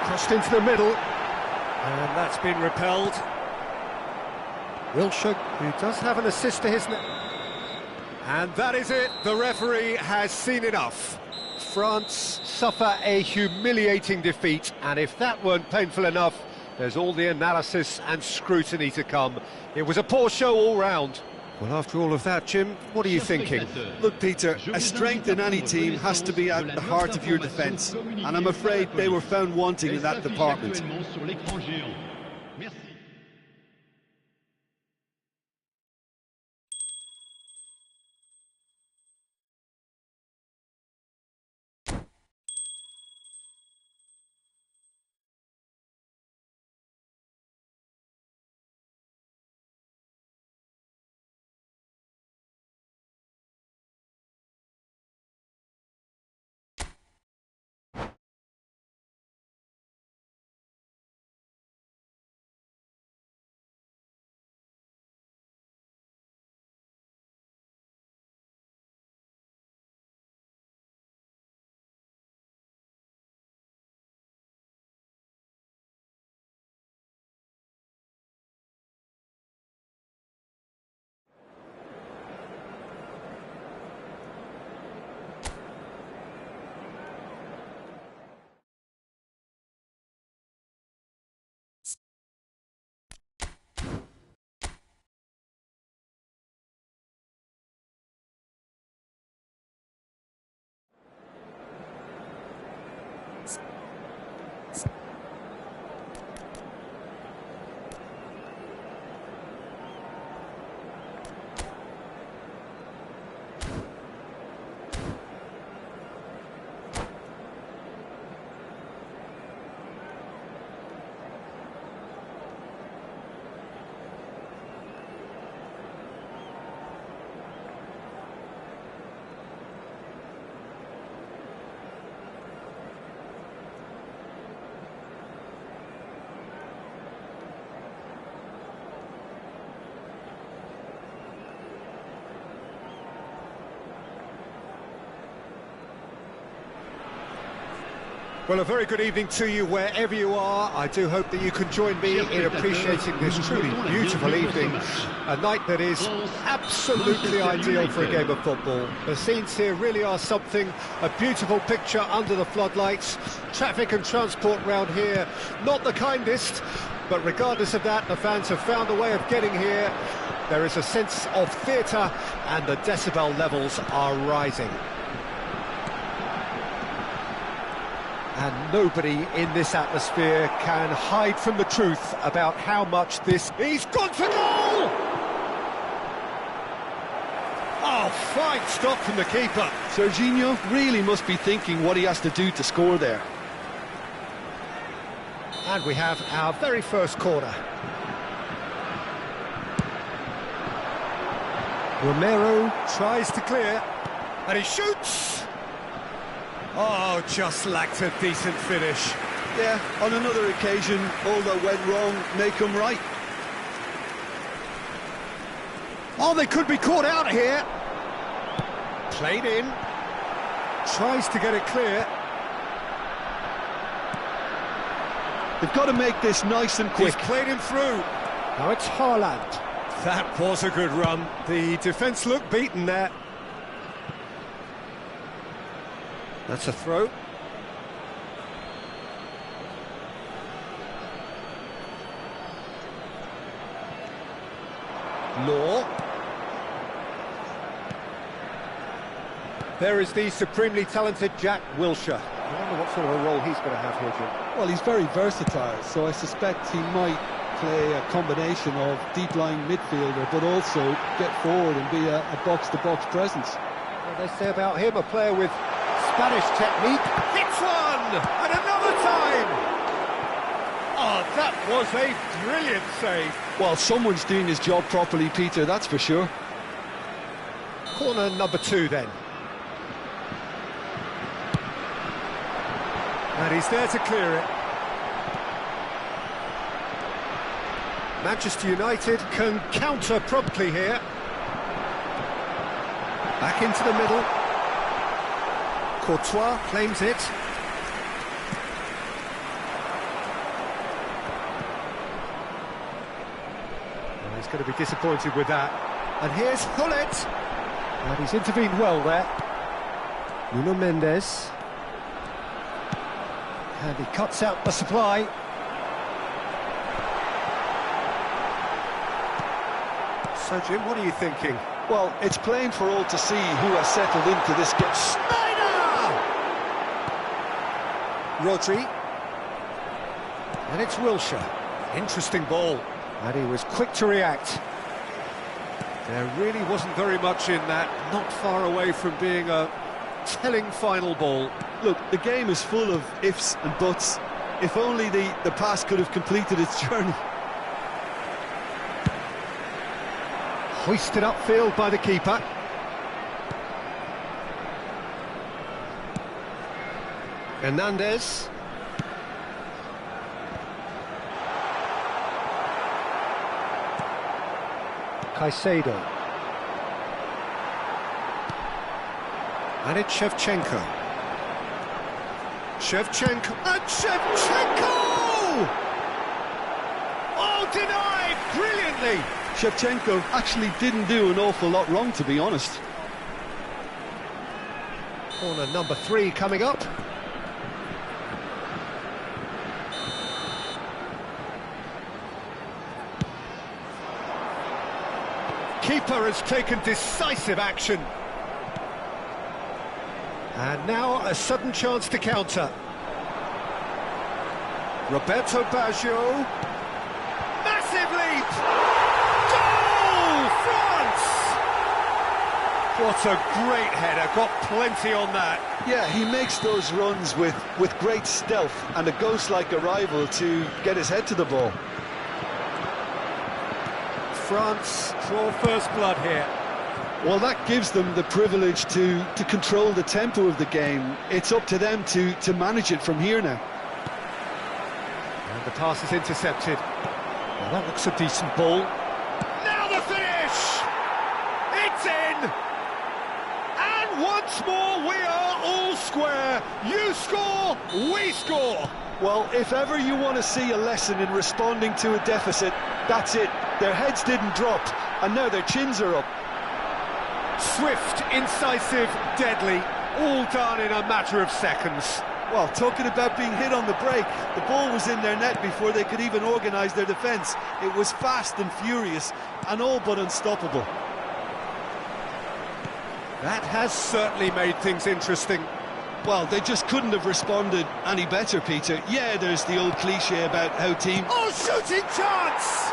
Crossed into the middle. And that's been repelled. Wilshere, who does have an assist to his... And that is it. The referee has seen enough. France suffer a humiliating defeat, and if that weren't painful enough, there's all the analysis and scrutiny to come. It was a poor show all round. Well, after all of that, Jim, what are you thinking? Look, Peter, a strength in any team has to be at the heart of your defence, and I'm afraid they were found wanting in that department. Well, a very good evening to you wherever you are. I do hope that you can join me in appreciating this truly beautiful evening. A night that is absolutely ideal for a game of football. The scenes here really are something, a beautiful picture under the floodlights. Traffic and transport round here, not the kindest, but regardless of that, the fans have found a way of getting here. There is a sense of theatre and the decibel levels are rising. And nobody in this atmosphere can hide from the truth about how much this... He's gone for goal! Oh, fine stop from the keeper. Serginho really must be thinking what he has to do to score there. And we have our very first corner. Romero tries to clear, and he shoots! Oh, just lacked a decent finish. Yeah, on another occasion, all that went wrong may come right. Oh, they could be caught out here. Played in. Tries to get it clear. They've got to make this nice and quick. He's played him through. Now it's Haaland. That was a good run. The defence looked beaten there. That's a throw. Law. There is the supremely talented Jack Wilshere. I wonder what sort of a role he's going to have here, Jim. Well, he's very versatile, so I suspect he might play a combination of deep-lying midfielder, but also get forward and be a box-to-box presence. What they say about him, a player with Spanish technique. Hits one! And another time! Oh, that was a brilliant save. Well, someone's doing his job properly, Peter, that's for sure. Corner number 2 then. And he's there to clear it. Manchester United can counter promptly here. Back into the middle. Courtois claims it. Well, he's going to be disappointed with that. And here's Hullet. And he's intervened well there. Nuno Mendes. And he cuts out the supply. So, Jim, what are you thinking? Well, it's plain for all to see who has settled into this game. Snyder! Rodri. And it's Wilshere. Interesting ball. And he was quick to react. There really wasn't very much in that. Not far away from being a telling final ball. Look, the game is full of ifs and buts. If only the pass could have completed its journey. Hoisted upfield by the keeper. Hernandez. Caicedo. And it's Shevchenko. Shevchenko. And Shevchenko! Oh, denied brilliantly! Shevchenko actually didn't do an awful lot wrong, to be honest. Corner number 3 coming up. Keeper has taken decisive action. And now a sudden chance to counter. Roberto Baggio. Massive lead! Goal! France! What a great header, got plenty on that. Yeah, he makes those runs with great stealth and a ghost-like arrival to get his head to the ball. France draw first blood here. Well, that gives them the privilege to control the tempo of the game. It's up to them to manage it from here now. And the pass is intercepted. Well, that looks a decent ball. Now the finish! It's in! And once more we are all square. You score, we score. Well, if ever you want to see a lesson in responding to a deficit, that's it. Their heads didn't drop, and now their chins are up. Swift, incisive, deadly, all done in a matter of seconds. Well, talking about being hit on the break, the ball was in their net before they could even organise their defence. It was fast and furious, and all but unstoppable. That has certainly made things interesting. Well, they just couldn't have responded any better, Peter. Yeah, there's the old cliche about how team... Oh, shooting chance!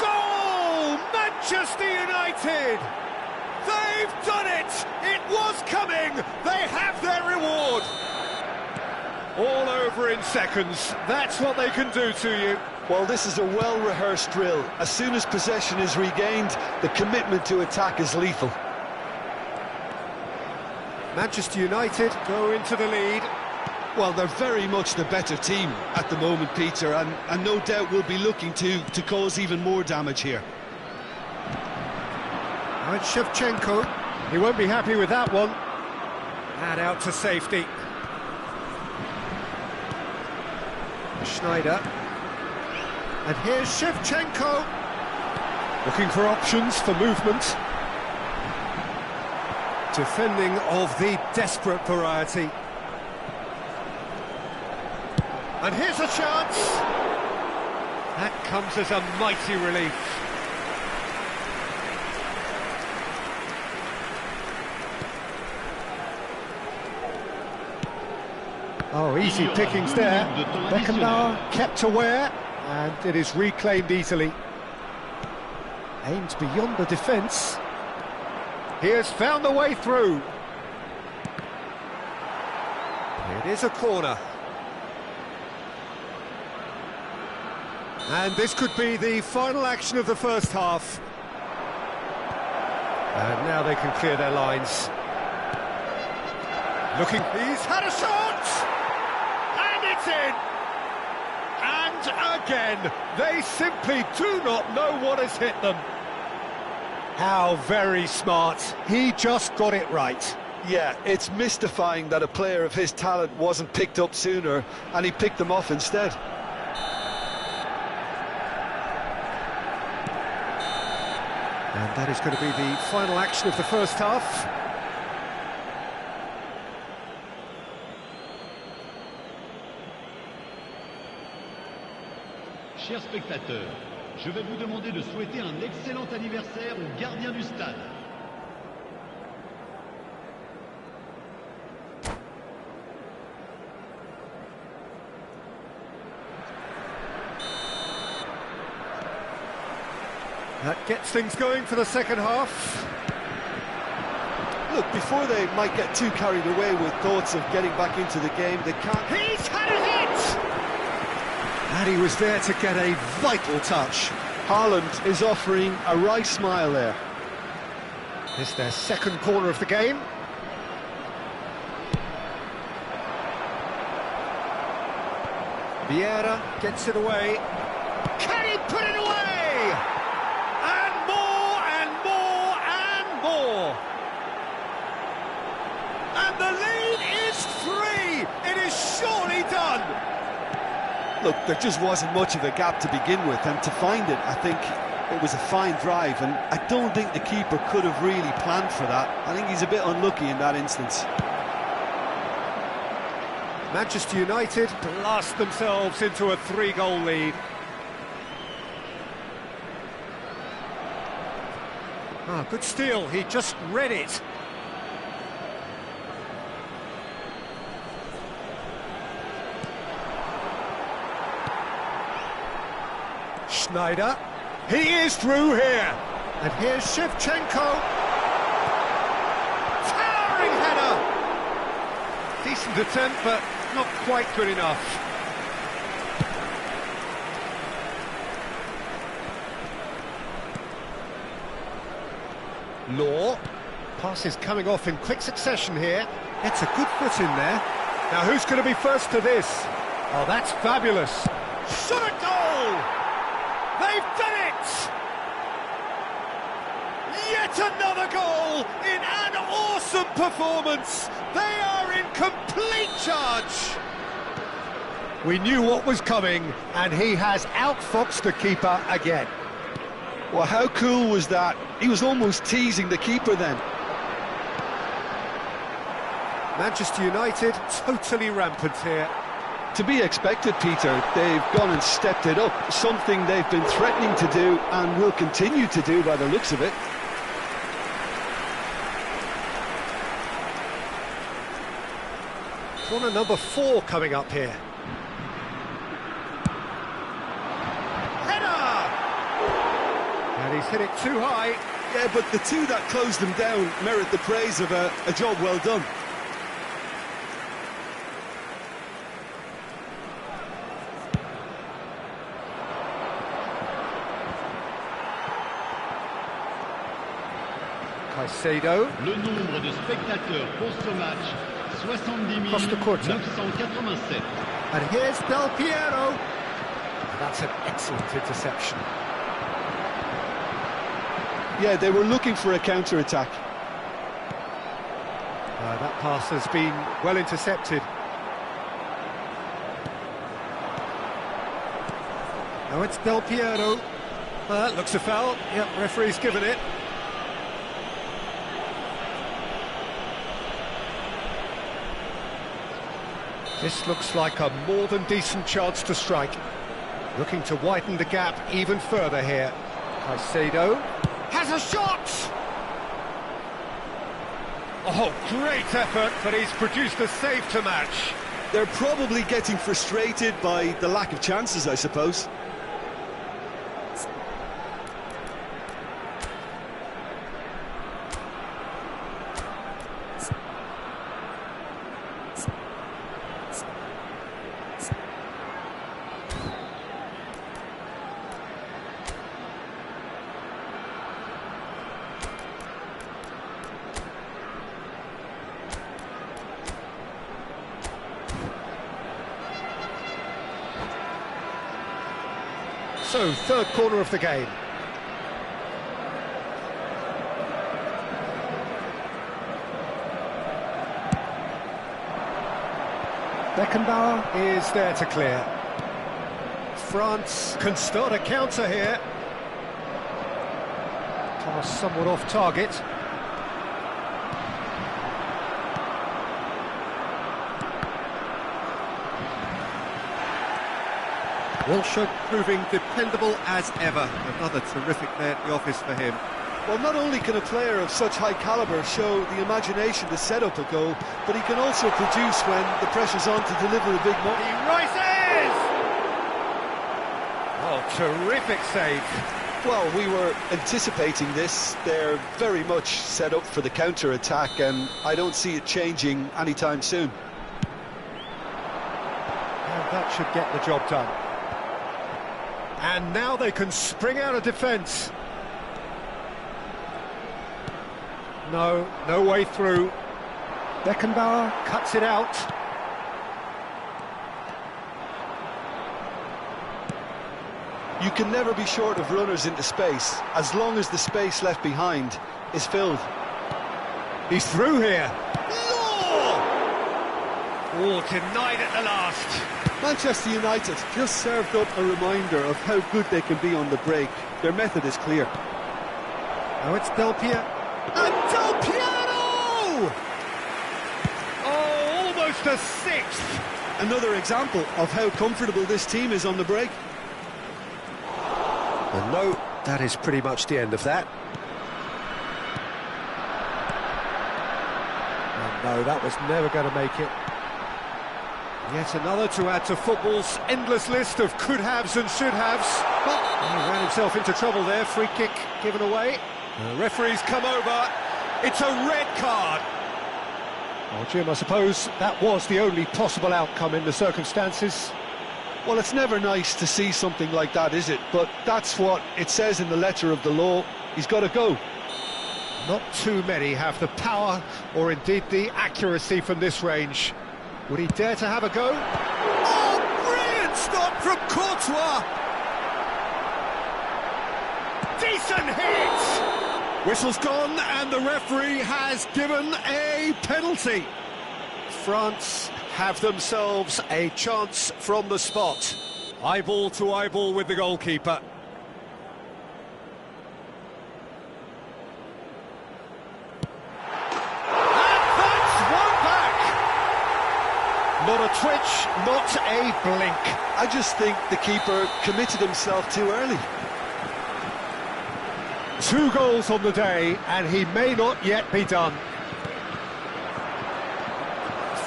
Goal! Manchester United! They've done it! It was coming! They have their reward! All over in seconds. That's what they can do to you. Well, this is a well-rehearsed drill. As soon as possession is regained, the commitment to attack is lethal. Manchester United go into the lead. Well, they're very much the better team at the moment, Peter, and no doubt will be looking to cause even more damage here. Now it's Shevchenko. He won't be happy with that one. And out to safety. Schneider. And here's Shevchenko. Looking for options for movement. Defending of the desperate variety. And here's a chance. That comes as a mighty relief. Oh, easy pickings there. Beckenbauer kept aware, and it is reclaimed easily. Aimed beyond the defence. He has found the way through. It is a corner. And this could be the final action of the first half. And now they can clear their lines. Looking, he's had a shot! And it's in! And again, they simply do not know what has hit them. How very smart. He just got it right. Yeah, it's mystifying that a player of his talent wasn't picked up sooner, and he picked them off instead. And that is going to be the final action of the first half. Chers spectateurs, je vais vous demander de souhaiter un excellent anniversaire au gardien du stade. That gets things going for the second half. Look, before they might get too carried away with thoughts of getting back into the game, they can't... He's had a hit! And he was there to get a vital touch. Haaland is offering a wry smile there. This is their second corner of the game. Vieira gets it away. Can he put it away? And more, and more, and more. And the lead is 3. It is surely done. Look, there just wasn't much of a gap to begin with, and to find it, I think it was a fine drive, and I don't think the keeper could have really planned for that. I think he's a bit unlucky in that instance. Manchester United blast themselves into a 3-goal lead. Ah, good steal, he just read it. Schneider, he is through here. And here's Shevchenko. Towering header. Decent attempt, but not quite good enough. Law. Pass is coming off in quick succession here. It's a good foot in there. Now who's going to be first to this? Oh, that's fabulous. Shot a goal! They've done it! Yet another goal in an awesome performance. They are in complete charge. We knew what was coming, and he has outfoxed the keeper again. Well, how cool was that? He was almost teasing the keeper then. Manchester United totally rampant here. To be expected, Peter. They've gone and stepped it up, something they've been threatening to do and will continue to do by the looks of it. Corner number 4 coming up here. Header! And he's hit it too high. Yeah, but the two that closed them down merit the praise of a job well done. Caicedo. Le nombre de spectateurs pour ce match, 70 987. And here's Del Piero. That's an excellent interception. Yeah, they were looking for a counter-attack. That pass has been well intercepted. Now it's Del Piero. That looks a foul. Yep, referee's given it. This looks like a more than decent chance to strike. Looking to widen the gap even further here. Caicedo has a shot! Oh, great effort, but he's produced a save to match. They're probably getting frustrated by the lack of chances, I suppose. So, third corner of the game. Beckenbauer is there to clear. France can start a counter here. Pass somewhat off target. Wilshere proving dependable as ever. Another terrific day at the office for him. Well, not only can a player of such high calibre show the imagination to set up a goal, but he can also produce when the pressure's on to deliver a big moment. He rises! Oh, terrific save. Well, we were anticipating this. They're very much set up for the counter-attack, and I don't see it changing anytime soon. And that should get the job done. And now they can spring out of defence. No way through. Beckenbauer cuts it out. You can never be short of runners into space, as long as the space left behind is filled. He's through here. Oh, denied at the last. Manchester United just served up a reminder of how good they can be on the break. Their method is clear. Now it's Del Piero. And Del Piero! Oh, almost a sixth. Another example of how comfortable this team is on the break. And no, that is pretty much the end of that. And no, that was never going to make it. Yet another to add to football's endless list of could-haves and should-haves. He ran himself into trouble there, free kick given away. The referee's come over, it's a red card. Well, Jim, I suppose that was the only possible outcome in the circumstances. Well, it's never nice to see something like that, is it? But that's what it says in the letter of the law. He's got to go. Not too many have the power or indeed the accuracy from this range. Would he dare to have a go? Oh, brilliant stop from Courtois! Decent hit! Whistle's gone and the referee has given a penalty. France have themselves a chance from the spot. Eyeball to eyeball with the goalkeeper. Not a twitch, not a blink. I just think the keeper committed himself too early. 2 goals on the day, and he may not yet be done.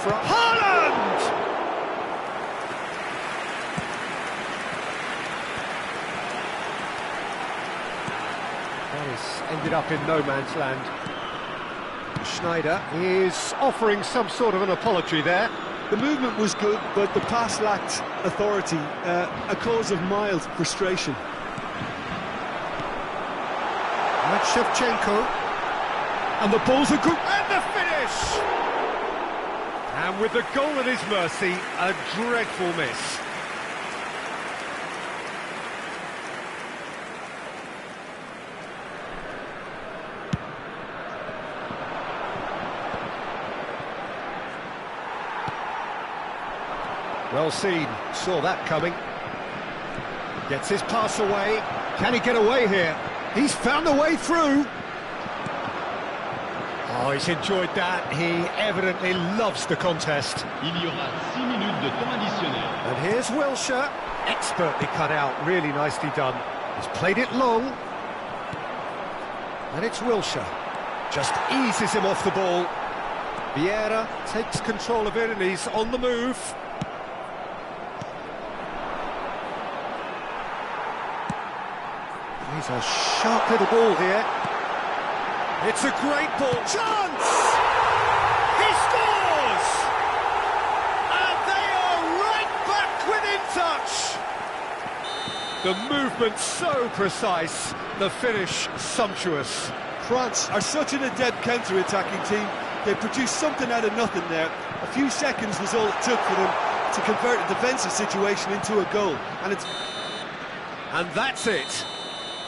From Haaland! Paris ended up in no man's land. Schneider is offering some sort of an apology there. The movement was good, but the pass lacked authority, a cause of mild frustration. Shevchenko, and the ball's a good, and the finish! And with the goal at his mercy, a dreadful miss. Well seen, saw that coming. Gets his pass away. Can he get away here? He's found a way through. Oh, he's enjoyed that. He evidently loves the contest. Il y aura 6 minutes de temps additionnel. And here's Wilshere. Expertly cut out, really nicely done. He's played it long. And it's Wilshere. Just eases him off the ball. Vieira takes control of it and he's on the move. He's a sharp little ball here. It's a great ball. Chance! He scores! And they are right back within touch. The movement so precise, the finish sumptuous. France are such an adept counter-attacking team. They produced something out of nothing there. A few seconds was all it took for them to convert a defensive situation into a goal. And that's it.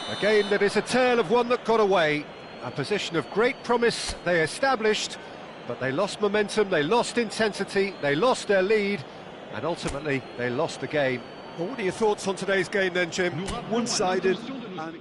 A game that is a tale of one that got away. A position of great promise they established, but they lost momentum, they lost intensity, they lost their lead, and ultimately they lost the game. Well, what are your thoughts on today's game then, Jim? One-sided and